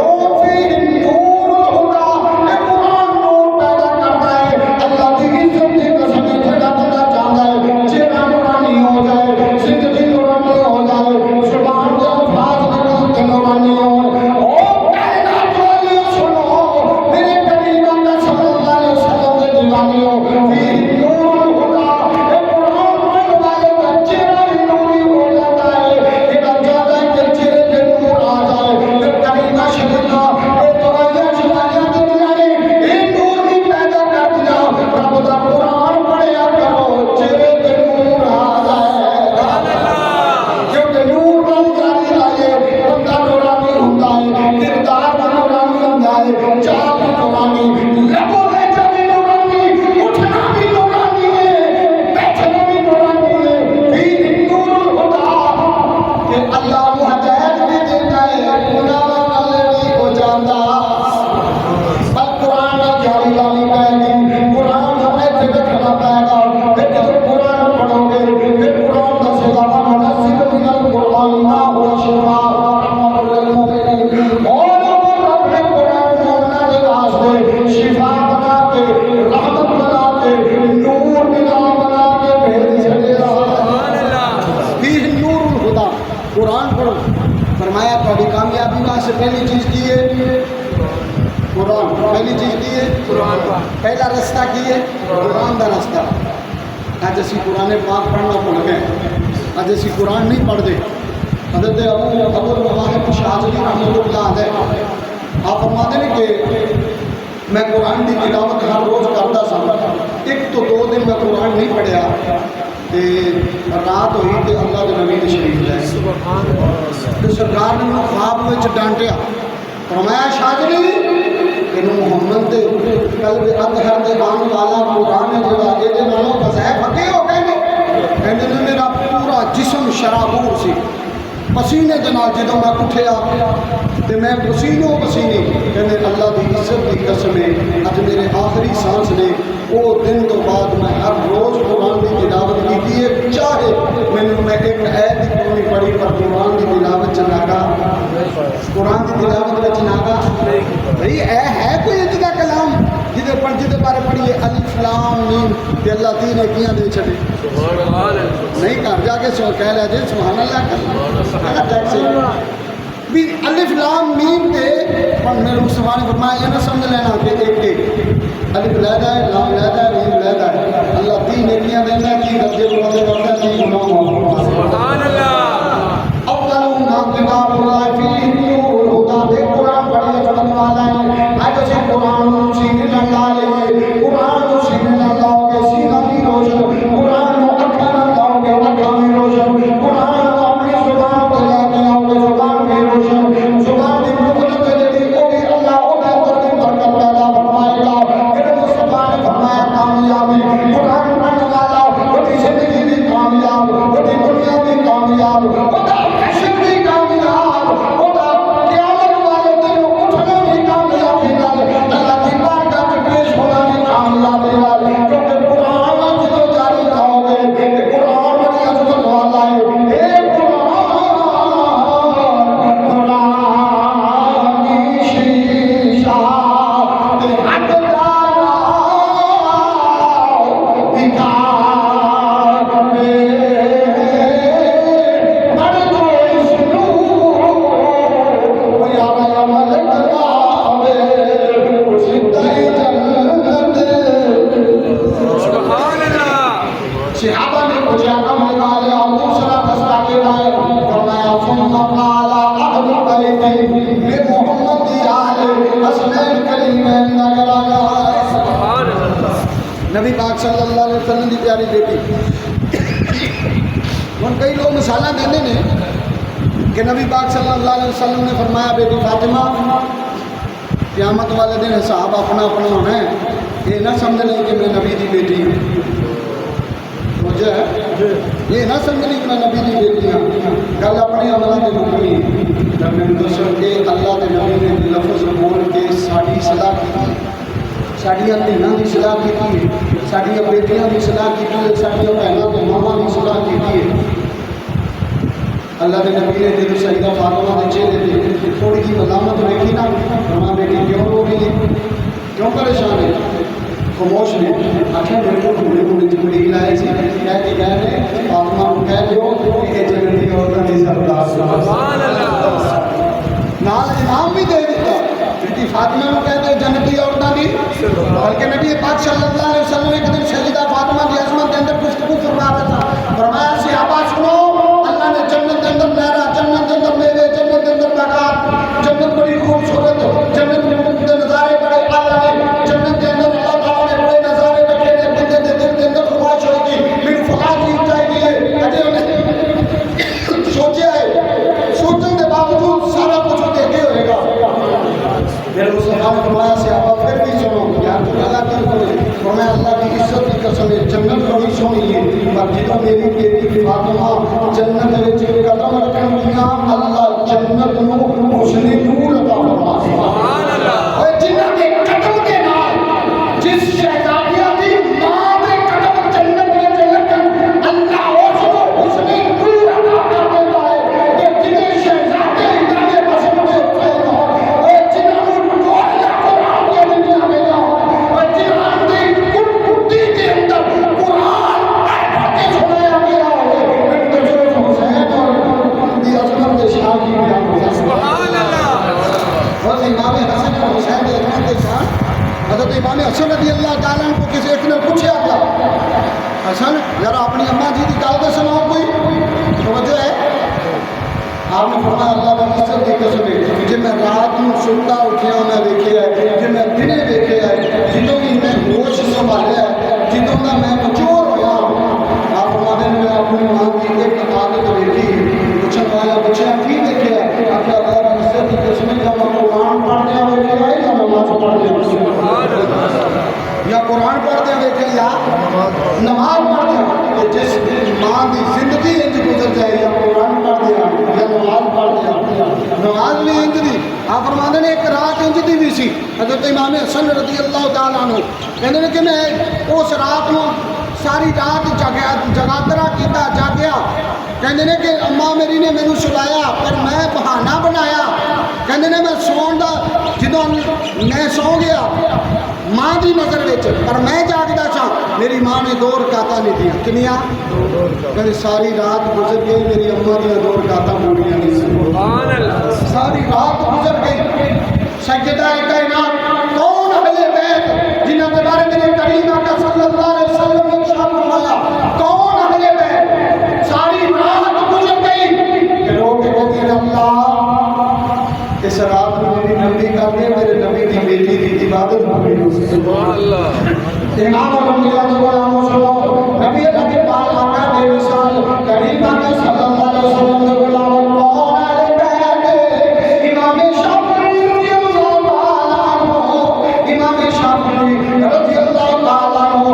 قرآن پڑھو فرمایا تھوڑی کامیابی واسطے پہلی چیز کی ہے قرآن، پہلی چیز کی ہے قرآن، پہلا رستہ کی ہے قرآن کا رستہ۔ اج اسی قرآن پاک پڑھنا بھول گئے، اج اسی قرآن نہیں پڑھتے۔ حضرت ابو المواہب شاذلی رحمۃ اللہ علیہ آپ فرماتے ہیں کہ میں قرآن کی تلاوت ہر روز کرتا سا، ایک تو دو دن میں قرآن نہیں پڑھیا تے رات ہوئی تے اللہ کے نبی تشریف لائے تے سرکار نے مجھے خواب وچ ڈانٹیا، فرمایا شاذلی کہ محمد دے قلب اطہر دے آن والا قرآن جڑا اے نالوں وظائف اگے ہو گئے کہندے نے میرا پورا جسم شرابور سی، پسینے جناب جدوں میں اٹھیا تے میں پسینوں پسینے کہندے اللہ دی عزت دی قسم ہے اج میرے آخری سانس نے وہ دن تو بعد میں ہر روز قرآن کی تلاوت کی ہے، چاہے میں ایک عید کی پڑھی پر قرآن کی تلاوت چلاگا، قرآن کی تلاوت میں چلاگا بھائی اے ہے کوئی اج کا کلام جہد بارے پڑھیے الف لام میم کہ اللہ تین کیاں دے چھڑے نہیں گھر جا کے کہہ لیا جی سبحان اللہ کر بھی الف لام میم تے میرے مصطفیٰ نے فرمایا یہ نہ سمجھ لینا کہ ایک الف لیدا ہے لام لیدا ہے میم لیدا ہے، اللہ تین نیکیاں دیندا ہے، تین درجے بلند کرتا ہے، تین گناہ سبحان اللہ۔ افضل ما کتاب اللہ فیہ نور الہدی دے قرآن پڑھنے پڑھنے والا ہے اج سے قرآن سینے لگا لے قرآن سینے لگا کے سینہ بھی روشن، قرآن اکھاں لگاؤ گے اکھاں بھی روشن، قرآن اپنی زبان پہ لے کے آؤ گے زبان بھی روشن، زبان کی مخلت جڑی او بھی اللہ او دے اندر کی برکت پیدا فرمائے گا۔ میرے مصطفیٰ نے فرمایا کامیابی قرآن پڑھنے والا وہ دی زندگی بھی کامیاب، وہ دی دنیا بھی کامیاب، وہ دا حشر بھی کامیاب، وہ دا قیامت والے دن اٹھنا بھی کامیابی نال اللہ کی بارگاہ میں پیش ہونا بھی کامیابی نال، کیونکہ قرآن جدوں جاری رہو گے کہ قرآن بڑی عظمت والا ہے، اے قرآن کی شیشہ تے حق دارا بکار میں مر جو اس نور کوئی آوے عمل کراوے سدھے جنت۔ سبحان اللہ۔ صحابہ نے پوچھا کم نکالے اور دوسرا رستہ کے لائے فرمایا ثم قال اہل بیت میں محمد جال حسنین کریمین نگر آگا. سبحان اللہ. نبی پاک صلی اللہ علیہ وسلم کی پیاری بیٹی. ہوں کئی لوگ مثالیں دیتے ہیں کہ نبی پاک صلی اللہ علیہ وسلم نے فرمایا بیٹی فاطمہ قیامت والے دن حساب اپنا اپنا ہونا ہے، یہ نہ سمجھ لیں کہ میں نبی دی بیٹی ہوں. مجھے یہ نہ سمجھ لیں کہ میں نبی دی بیٹی ہوں. گل اپنے عملوں کے رکنی جب میں دسوں کہ اللہ کے نبی نے لفظ بول کے ساری اصلاح کی، ساڈیاں دھیاں کی اصلاح کی، ساڈیاں بیٹیاں کی اصلاح کی، ساڈیاں بہنوں کے ماواں کی اصلاح کی. اللہ کے نبی نے جب سیدہ فاطمہ کے چہرے پہ تھوڑی جی ملامت دیکھی نا، فرمایا بیٹی کیوں رو رہی ہے، کیوں پریشان ہے؟ خاموش نے آخیا میرے کو بوڑھے بوڑھے چپڑی لائے سی کہہ کے کہہ رہے فاطمہ کو کہہ دیو کہ جنتی عورتوں کی سردار سبحان اللہ. نال انعام بھی دے دیتا بیٹی فاطمہ کو کہہ دو جنتی عورتوں کی. بلکہ نبی پاک صلی اللہ علیہ وسلم ایک دن سیدہ فاطمہ کی عظمت کے اندر گفتگو فرما رہا تھا. فرمایا صحابہ سنو، اللہ نے جنت کے اندر لہرا، جنت کے اندر میوے، جنت کے اندر باغات، جنت بڑی خوبصورت، جنت کے نظارے بڑے اعلیٰ ہیں. جنت کے اندر اللہ تعالیٰ نے بڑے نظارے رکھے ہیں. بندے کے دل کے اندر خواہش ہوگی میری فلاں چیز چاہیے، اجے انہیں سوچا ہے، سوچنے کے باوجود سارا کچھ دیکھے ہوئے گا. میرے مصطفیٰ نے فرمایا صحابہ پھر بھی سنو یار تو اللہ کی کرے. فرمایا اللہ کی عزت کی قسم ہے جنت بڑی سونی ہے، پر جدوں میری بیٹی فاطمہ جنت وچ قدم رکھن گیا اللہ جنت نو حسن نور عطا فرما. سبحان اللہ. اور جنہاں دے قدم کے نال جس شہزادیہ دی ماں دے قدم جنت وچ لگن اللہ اس کو حسن نور عطا کر دیتا ہے. کہ جنہیں شہزادے اتنے پسند ہوتے ہیں اور جنہاں نو ڈوڑیاں قرآن کے دنیا میں نہ اور جنہاں دی کٹی کے اندر قرآن پڑھ کے سنایا گیا ہے. میں تو حسین اور دی عظمت کے شاہ کی بیان ہو. سبحان اللہ. اور امام حسن اور حسین کے عظمت کے شاہ حضرت امام حسن رضی اللہ تعالیٰ عنہ کو کسی ایک نے پوچھا تھا حسن ذرا اپنی اماں جی کی گل تو سناؤ کوئی توجہ ہے. آپ نے فرمایا اللہ کی عزت کی قسم ہے جی میں رات میں سنتا اٹھیا میں ویکھیا ہے، جی میں دنے ویکھیا ہے، جدوں بھی میں ہوش سنبھالیا ہے، جدوں دا میں مچور ہویا. آپ فرماتے ہیں میں اپنی ماں کی ایک عادت ویکھی. پوچھن والا پوچھا کی دیکھا ہے؟ آپ اللہ کی عزت کی قسم ہے جب میں قرآن پڑھدیا ویکھیا ہے یا نماز پڑھدیا یا قرآن پڑھدیا ویکھیا یا نماز پڑھدیا. جس ماں کی زندگی انج گزر جائے یا قرآن پڑھدیا یا نماز پڑھدیا، نماز بھی انج دی. آپ فرماتے ہیں ایک رات انج دی بھی سی. حضرت امام حسن رضی اللہ تعالیٰ عنہ کہتے ہیں کہ میں اس رات کو ساری رات جگاترا کیتا جاگیا. کہتے ہیں کہ اماں میری نے مینوں سلایا پر میں بہانہ بنایا. کہتے ہیں میں سون دا جدوں میں سو گیا ماں دی نظر وچ پر میں جاگدا سا میری ماں نے 2 رکعتاں نہیں دیا. کنیاں؟ کہتے ساری رات گزر گئی میری اماں دی 2 رکعتاں پوریاں نہیں سی. سبحان اللہ. ساری رات گزر گئی. سجدہ کائنات کون اہل بیت جنہاں کے بارے میں کریم آقا صلی اللہ علیہ وسلم نے ارشاد فرمایا کون اہل بیت ساری رات گزر گئی کہ لوگ کہتے ہیں اللہ اس رات میں میری نبی کر دے میرے نبی کی بیٹی کی عبادت ہو. سبحان اللہ. امام الانبیاء غلام سلام نبی اللہ کے پاک آقا بے مثال کریم آقا صلی اللہ علیہ وسلم نے غلام کون اہل بیت امام شافعی رضی اللہ تعالیٰ عنہ امام شافعی رضی اللہ تعالیٰ عنہ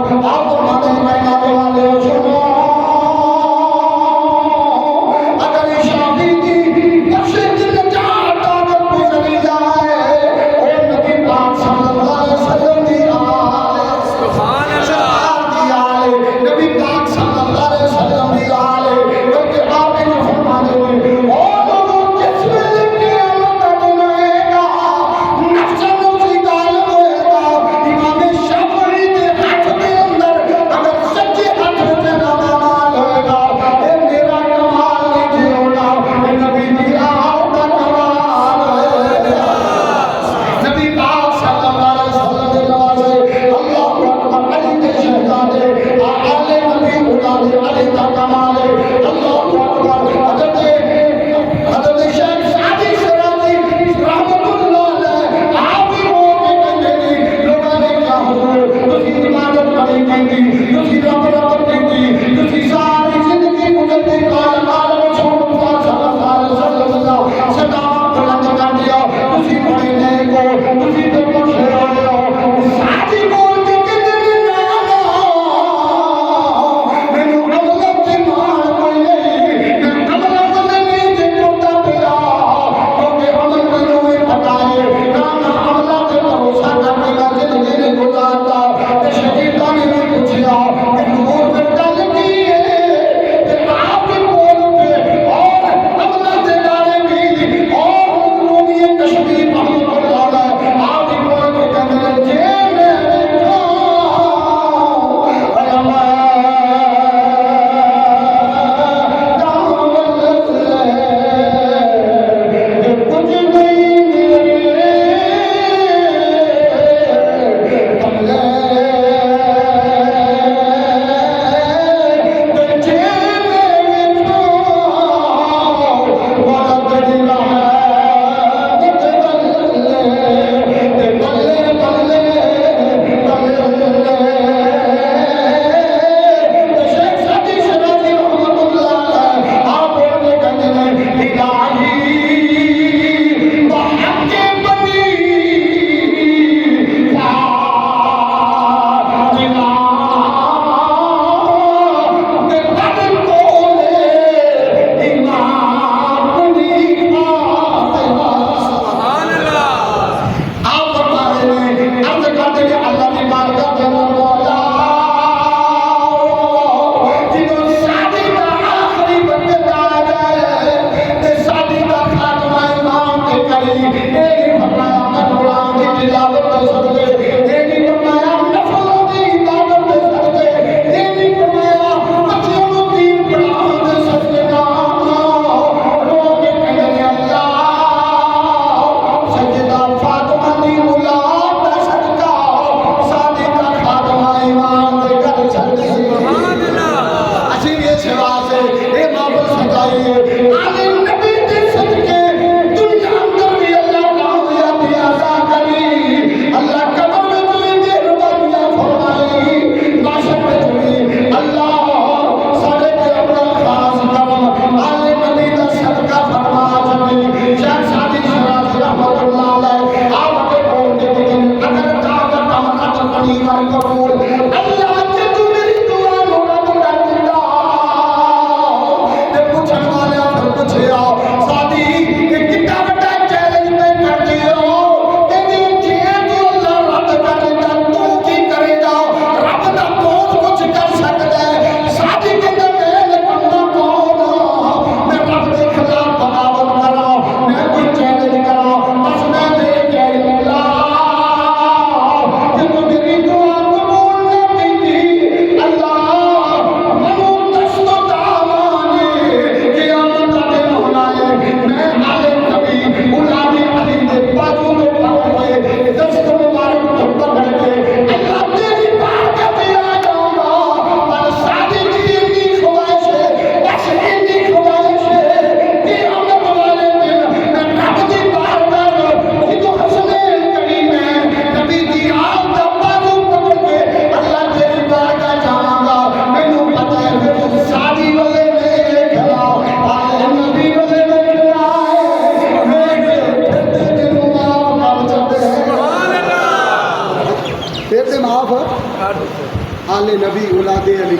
نبی اولاد علی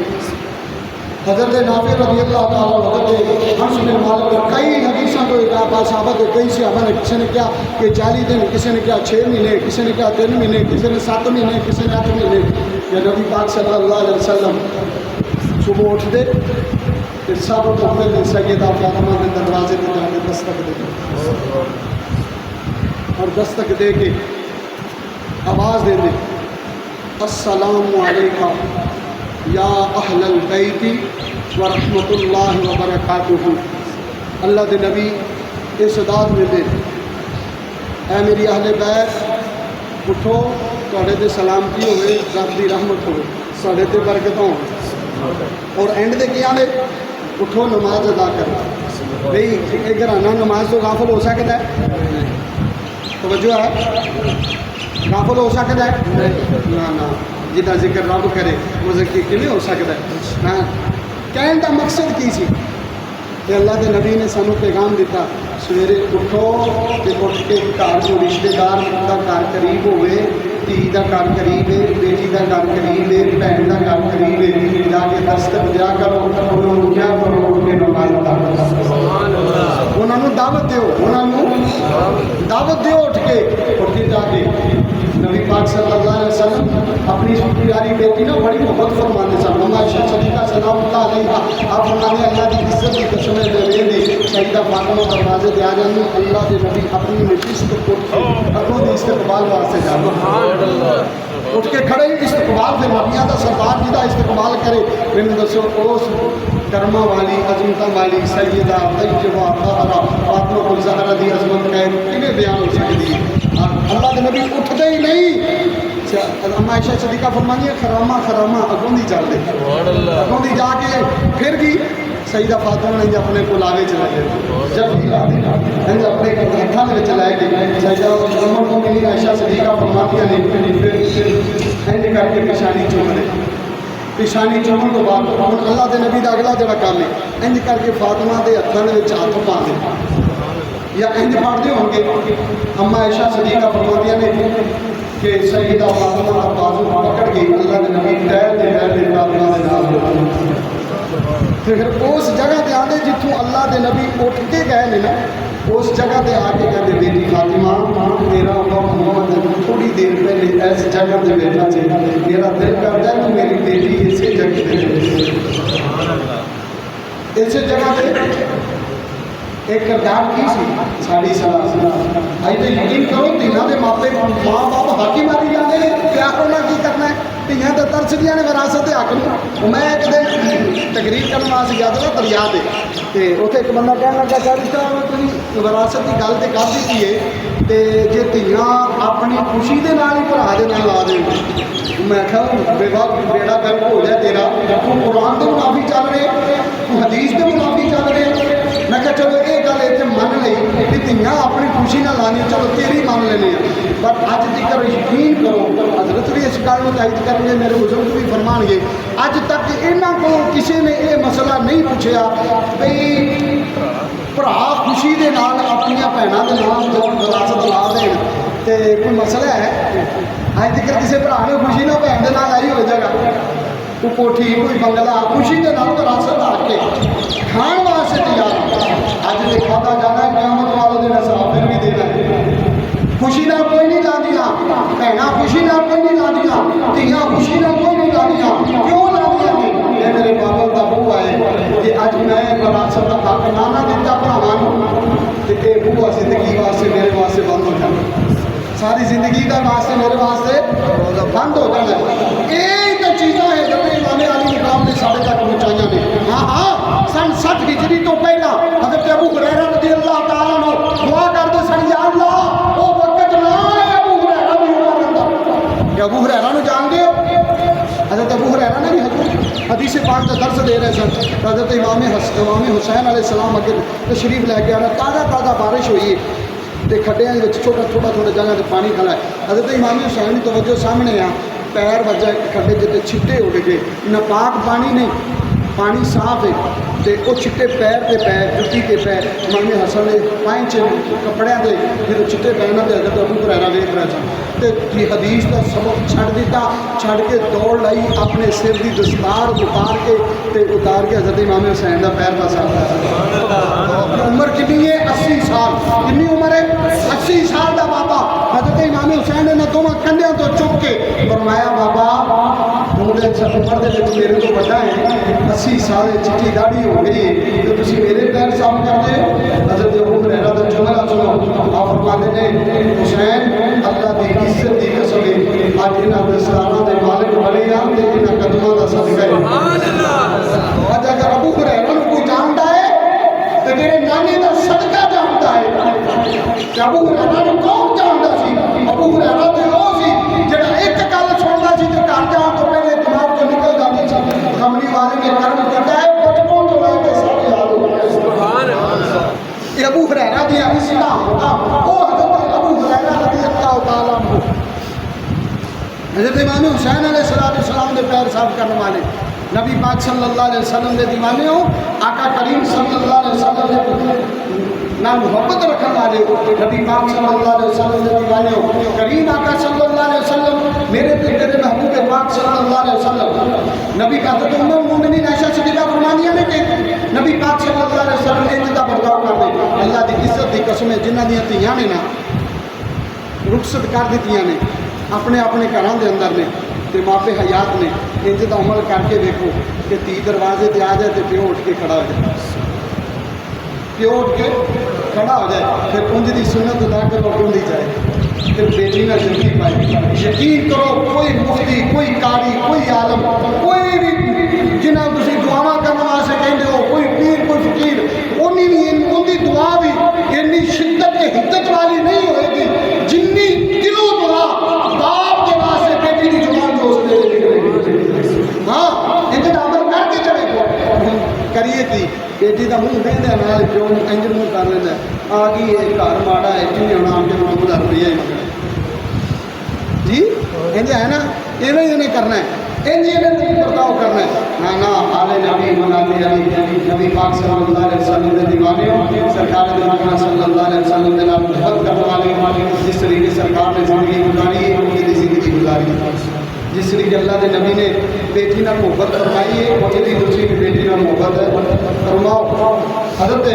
حضرت نافع رضی اللہ تعالیٰ حضرت انس بن مالک کئی حدیثوں کو صحابت کئی صحابہ نے کسی نے کیا کہ 40 دن، کسی نے کیا 6 مہینے، کسی نے کیا 3 مہینے، کسی نے 7 مہینے، کسی نے 8 مہینے کہ نبی پاک صلی اللہ علیہ وسلم صبح اٹھ دے پھر سب کو پہلے سیدہ فاطمہ کے دروازے پہ جا کے دستک دے اور دستک دے کے آواز دے دے السلام علیکم یا اہل البیت ورحمۃ اللہ وبرکاتہ۔ اللہ دے نبی اس صدات میں دے اے میری اہل بیت اٹھو، تواڈے تے سلامتی ہوئے، رب دی رحمت ہوئے، ساڈے تے برکت ہو، اور اینڈ دے کیا نے اٹھو نماز ادا کرو۔ بھئی ایک گھرانہ نماز تو غافل ہو سکتا ہے؟ توجہ ہے؟ غافل ہو سکتا ہے؟ نہ جدا ذکر رب کرے وہ ذکر کیویں ہو سکتا ہے؟ ہاں کہنے کا مقصد کی سی کہ اللہ کے نبی نے سانو پیغام دیتا سویرے اٹھو کہ اٹھ کے گھر جو رشتے دار کا گھر قریب ہوئے، دھی کا گھر قریب ہے، بیٹی کا گھر قریب ہے، بہن کا گھر قریب ہے، جا کے دستک دیا کرو، انہوں نے کیا کرو، اٹھ کے نماز ادا کرو، انہوں نے دعوت دیو، انہوں نے دعوت دیو، اٹھ کے جا کے نبی پاک صلی اللہ علیہ وسلم اپنی پیاری بیٹی نا بڑی محبت فرمانے سن، مما عائشہ صدیقہ سلام اللہ علیہ آپ فرمانے اللہ کی عزت کی قسم دے دے سیدہ فاطمہ دروازے دے آ جانے اللہ کے نبی اپنی نشست کو اگوں دی استقبال واسطے جانا، اٹھ کے کھڑے ہی استقبال پھر نبیاں دا سردار جی دا استقبال کرے۔ میں دسو اس کرما والی عظمتاں والی سیدہ طیبہ طاہرہ فاطمہ الزہرا دی عظمت کیویں بیان ہو سکتی ہے؟ اللہ کے نبی اٹھتے ہی نہیں، اما عائشہ صدیقہ فرمانی ہے خرامہ اگوں دی چل دے، اگوں دی جا کے پھر بھی سیدہ فاطمہ نے اپنے کلاوے چلا لے جب بھی اپنے ہاتھوں میں چلائے گی سیدہ المؤمنین عائشہ صدیقہ فرماتی ہیں پھر کر کے پیشانی چوم لے، پیشانی چومن تو بعد ہوں اللہ کے نبی کا اگلا جڑا کام ہے انج کر کے فاطمہ کے ہاتھوں میں ہاتھ پا دے یا انج پڑھتے ہوں گے۔ اما عائشہ صدیقہ فرماتی نے کہ سیدہ فاطمہ کا بازو پکڑ کے اللہ کے نبی ٹہلتے فاطمہ کے نام پھر اس جگہ تے آنے جتوں اللہ کے نبی اٹھ کے گئے نے نا اس جگہ تے آ کے کہتے بیٹی فاطمہ تیرا محمد تھوڑی دیر پہلے اس جگہ تے بیٹھا سے میرا دل کرتا ہے کہ میری بیٹی اسی جگہ تے اسی جگہ تے ایک کردار کی سی ساری صلاح اج تو یقین کرو تینوں کے ماپے ماں باپ حاکی ماری جاتے ہیں، پیار ہونا کی کرنا ہے، تیاں تو ترس دیا نے وراثت حق نو۔ میں ایک دن تقریر کرنے واسطے گیا تھا دریا دے تے اتنے ایک بندہ کہنے لگا چاہیے تھی وراثت کی گل تو کر دیتی ہے تے جے تیاں اپنی خوشی دے نال ہی بھرا دے نال لا دیں، میں کہا بیڑا گرک ہو جائے تیرا، تو قرآن کے منافی چل رہے، تو حدیث کے منافی چل رہے۔ میں کہا چلو یہ گل اتنے من لی کہ تیاں اپنی خوشی نہ لانی چلو تیری مان لینے پر اج تک یقین کرو حضرت بھی اس گل کو تائید کریں گے، میرے بزرگ بھی فرمان گے اج تک یہاں کو کسی نے یہ مسئلہ نہیں پوچھا بھئی بھرا خوشی دے نال اپنی بھنوں کے نام جو وراثت لا دین تے کوئی مسئلہ ہے؟ اج تک کسی بھرا نے خوشی نہ بھن کے نال آئی ہو جائے گا کوئی کوٹھی کوئی بنگلہ خوشی کے نال وراثت آ کے کھان واسطے تیار اج تو کھاتا جانا ہے قیامت والے دن حساب پھر بھی دینا ہے۔ خوشی نہ کوئی نہیں لاندیاں بھناں، خوشی نہ کوئی نہیں لاندیاں دھیاں، خوشی نہ کوئی نہیں لاندیاں، کیوں لاندیاں نے؟ یہ میرے بابل کا بو ہے کہ اج میں وراثت کا حق نہ دیتا بھراواں نوں تے اے بوا زندگی واسطے میرے واسطے بند ہو جانا، ساری زندگی کا واسطے میرے واسطے بند ہو جانا ہے۔ یہ تو چیزاں ہیں جو امام علی مقام نے سارے تک پہنچائیاں نے۔ ہاں سن 60 ہجری تو پہلا حضرت ابو ہریرہ رضی اللہ تعالیٰ عنہ دعا کرتے سن یا اللہ وہ وقت نہ ہے ابو ہریرہ بھی عمر اندر۔ ابو ہریرہ نو جان دے ہو؟ حضرت ابو ہریرہ نے بھی حدیث پاک کا درس دے رہے سن، حضرت امام حسین علیہ السلام اگر تشریف لے کے آ رہا، تازہ بارش ہوئی ہے تے کھڈیاں دے وچ تھوڑا جگہ تے پانی کھڑا ہے۔ حضرت امام حسین کی توجہ سامنے آ پیر وجہ کھڈے جتے چھٹے اڑ گئے، نہ پاک پانی نہیں پانی صاف ہے تے وہ چٹے پیر کے پیر جتی کے پیر امام حسن نے پانچ کپڑے دے جب چٹے پہنا تے حضرت ابو ہریرہ ویکھ رہا سن تے یہ حدیث کا سبق چھڑ دیتا چھڑ کے دوڑ لائی اپنے سر دی دستار اتار کے حضرت امام حسین دا پیر پاسا عمر کتنی ہے 80 سال کتنی عمر ہے 80 سال دا بابا حضرت امام حسین نے دونوں کندھیاں تو چک کے فرمایا بابا عمر دے میرے تو بڑا ہے 80 سال چٹی داڑھی ہو گئی ہے تو تسی میرے پیر صاف کر دے حضرت ابو ہریرہ دا جملہ سنو آپ فرماتے ہیں حسین اللہ دی عزت دی قسم ہے اج انہاں دستاراں دے مالک بنے آ تے انہاں قدماں دا صدقہ ہے سبحان اللہ اج اگر ابو ہریرہ نوں کوئی جاندا ہے تے میرے نانے دا صدقہ جاندا ہے کہ ابو ہریرہ نوں کون جاندا سی ابو ہریرہ تے او سی جڑا ایک گل سندا سی تے گھر جان تو پہلے دماغ تو نکل جاندی سی کملی والے نے کرم کیتا ہے بچپن تو لے کے سب یاد ہو گئے سبحان اللہ یہ ابو ہریرہ دی اسلام او حضرت ابو ہریرہ رضی اللہ تعالی عنہ حضرت امام حسین علیہ السلام دے پیر صاف کرنے والے نبی پاک صلی اللہ علیہ وسلم دے دیوانے ہو آقا کریم صلی اللہ علیہ وسلم دے نام محبت رکھنے والے نبی پاک صلی اللہ علیہ وسلم دے دیوانے ہو کریم آقا صلی اللہ علیہ وسلم میرے پیارے محبوب پاک صلی اللہ علیہ وسلم نبی کا حضرت ام المومنین عائشہ صدیقہ فرمانیاں نے کہ نبی پاک صلی اللہ علیہ وسلم نے انتہا برتاؤ کر دے اللہ دی عزت دی قسم ہے جنہ دیاں تیاں نے نا رخصت کر دیتیاں نے اپنے اپنے گھراں دے اندر نے تے ماپے حیات نے انج دا عمل کر کے دیکھو کہ تی دروازے تے آ جائے تے پیو اٹھ کے کھڑا ہو جائے پیو اٹھ کے کھڑا ہو جائے پھر انج دی سنت ادا کرو ٹوندی جائے پھر بیٹی نہ جلدی پائے یقین کرو کوئی مفتی کوئی قاری کوئی عالم کوئی بھی جنہاں تسی دعاواں کرن واسطے کہندے ہو کوئی پیر کوئی فقیر اونی بھی ان دی دعا بھی اتنی شدت تے حدت والی نہیں ہوئے گی جنی کلو دعا باپ کے واسطے بیٹی دی زبان جو اس نے ہاں انجن عمل کر کے چلے گو کریے تھی بیٹی دا منہ دیندے نال پیو انجن منہ کر لیندا آ گئی ہے گھر ماڑا ہے جی ہن آ کے 2000 روپیہ ہی منگنا جی انج ہے نا ایویں ہی کرنا ہے انج ہی برتاؤ کرنا ہے ہاں نا آلے نبی مناتے علی نبی پاک صلی اللہ علیہ وسلم دے دیوانے ہو سرکار دے مکان صلی اللہ علیہ وسلم دے نال محبت کرنے والے جس طریقے سرکار نے زندگی گزاری ہے ان کی زندگی گزاری ہے جس طریقے اللہ دے نبی نے بیٹی نہ محبت فرمائی ہے اور یہ دوسری بیٹی نہ محبت فرماؤ حضرت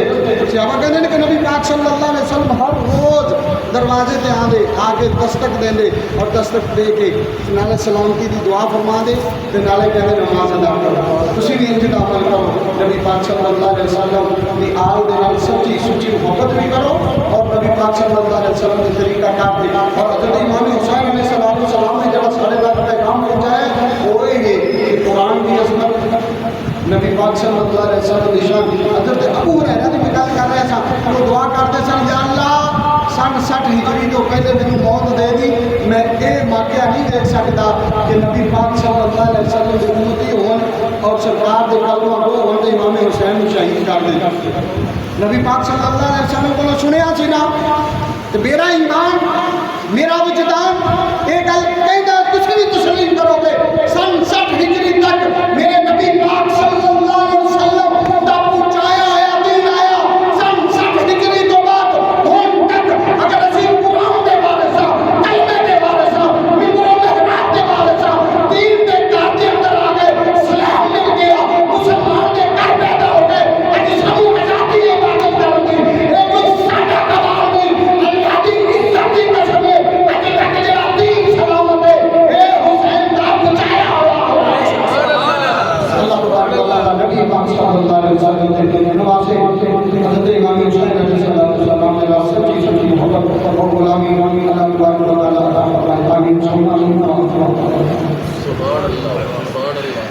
صحابہ کہتے ہیں کہ نبی پاک صلی اللہ علیہ وسلم ہر روز دروازے تے آندے آگے دستک دیں دے اور دستک دے کے نالے سلامتی دی دعا فرما دے تے نالے کہتے نماز ادا کرو تسی بھی انج دا عمل کرو نبی پاک صلی اللہ علیہ وسلم دی آل دے نال سچی سچی محبت بھی کرو اور نبی پاک صلی اللہ علیہ وسلم دے طریقہ کار دے اور حضرت امام حسین علیہ السلام نے جب سارے دا پیغام پہنچایا ہے وہ یہ کہ قرآن کی عظمت نبی پاک صلی اللہ علیہ وسلم نشان حضرت ابو ہریرہ دی گل کر رہے سن وہ دعا کرتے سن یا اللہ سن 60 ہجری تو پہلے مینوں موت دے دی میں یہ واقعہ نہیں دیکھ سکتا کہ نبی پاک صلی اللہ علیہ وسلم دے امتی ہون اور سرکار دے کلمہ گو ہون تے امام حسین نوں شہید کر دے نبی پاک صلی اللہ علیہ وسلم کو سنیا سی نا تے میرا ایمان میرا وجدان یہ گل کہندا تسی بھی تسلیم کرو گے سن 60 ہجری تک میرے نبی پاک صلی اللہ علیہ وسلم دا پہنچایا ہے دین آیا سن 60 ہجری تو بعد ہون تک اگر اسی قرآن دے بارے سا کلمے دے بارے سا ممبروں دے حکمات دے بارے سا دین دے گھر دے اندر آ گئے اسلام مل گیا مسلمان دے گھر پیدا ہو گئے اج سمو آزادی عبادت کرن دی اے کوئی سادہ کمال نہیں اللہ دی عزت دی قسم ہے اج تک جڑا دین سلامت ہے اے حسین دا بچایا ہوا اللہ تبارک و تعالی نبی پاک صلی اللہ علیہ وسلم کے نواسے حضرت امام حسین علیہ السلام نے سچی سچی محبت اور غلامی اللہ تبارک و تعالی عطا فرمائے آمین سبحان اللہ سبحان اللہ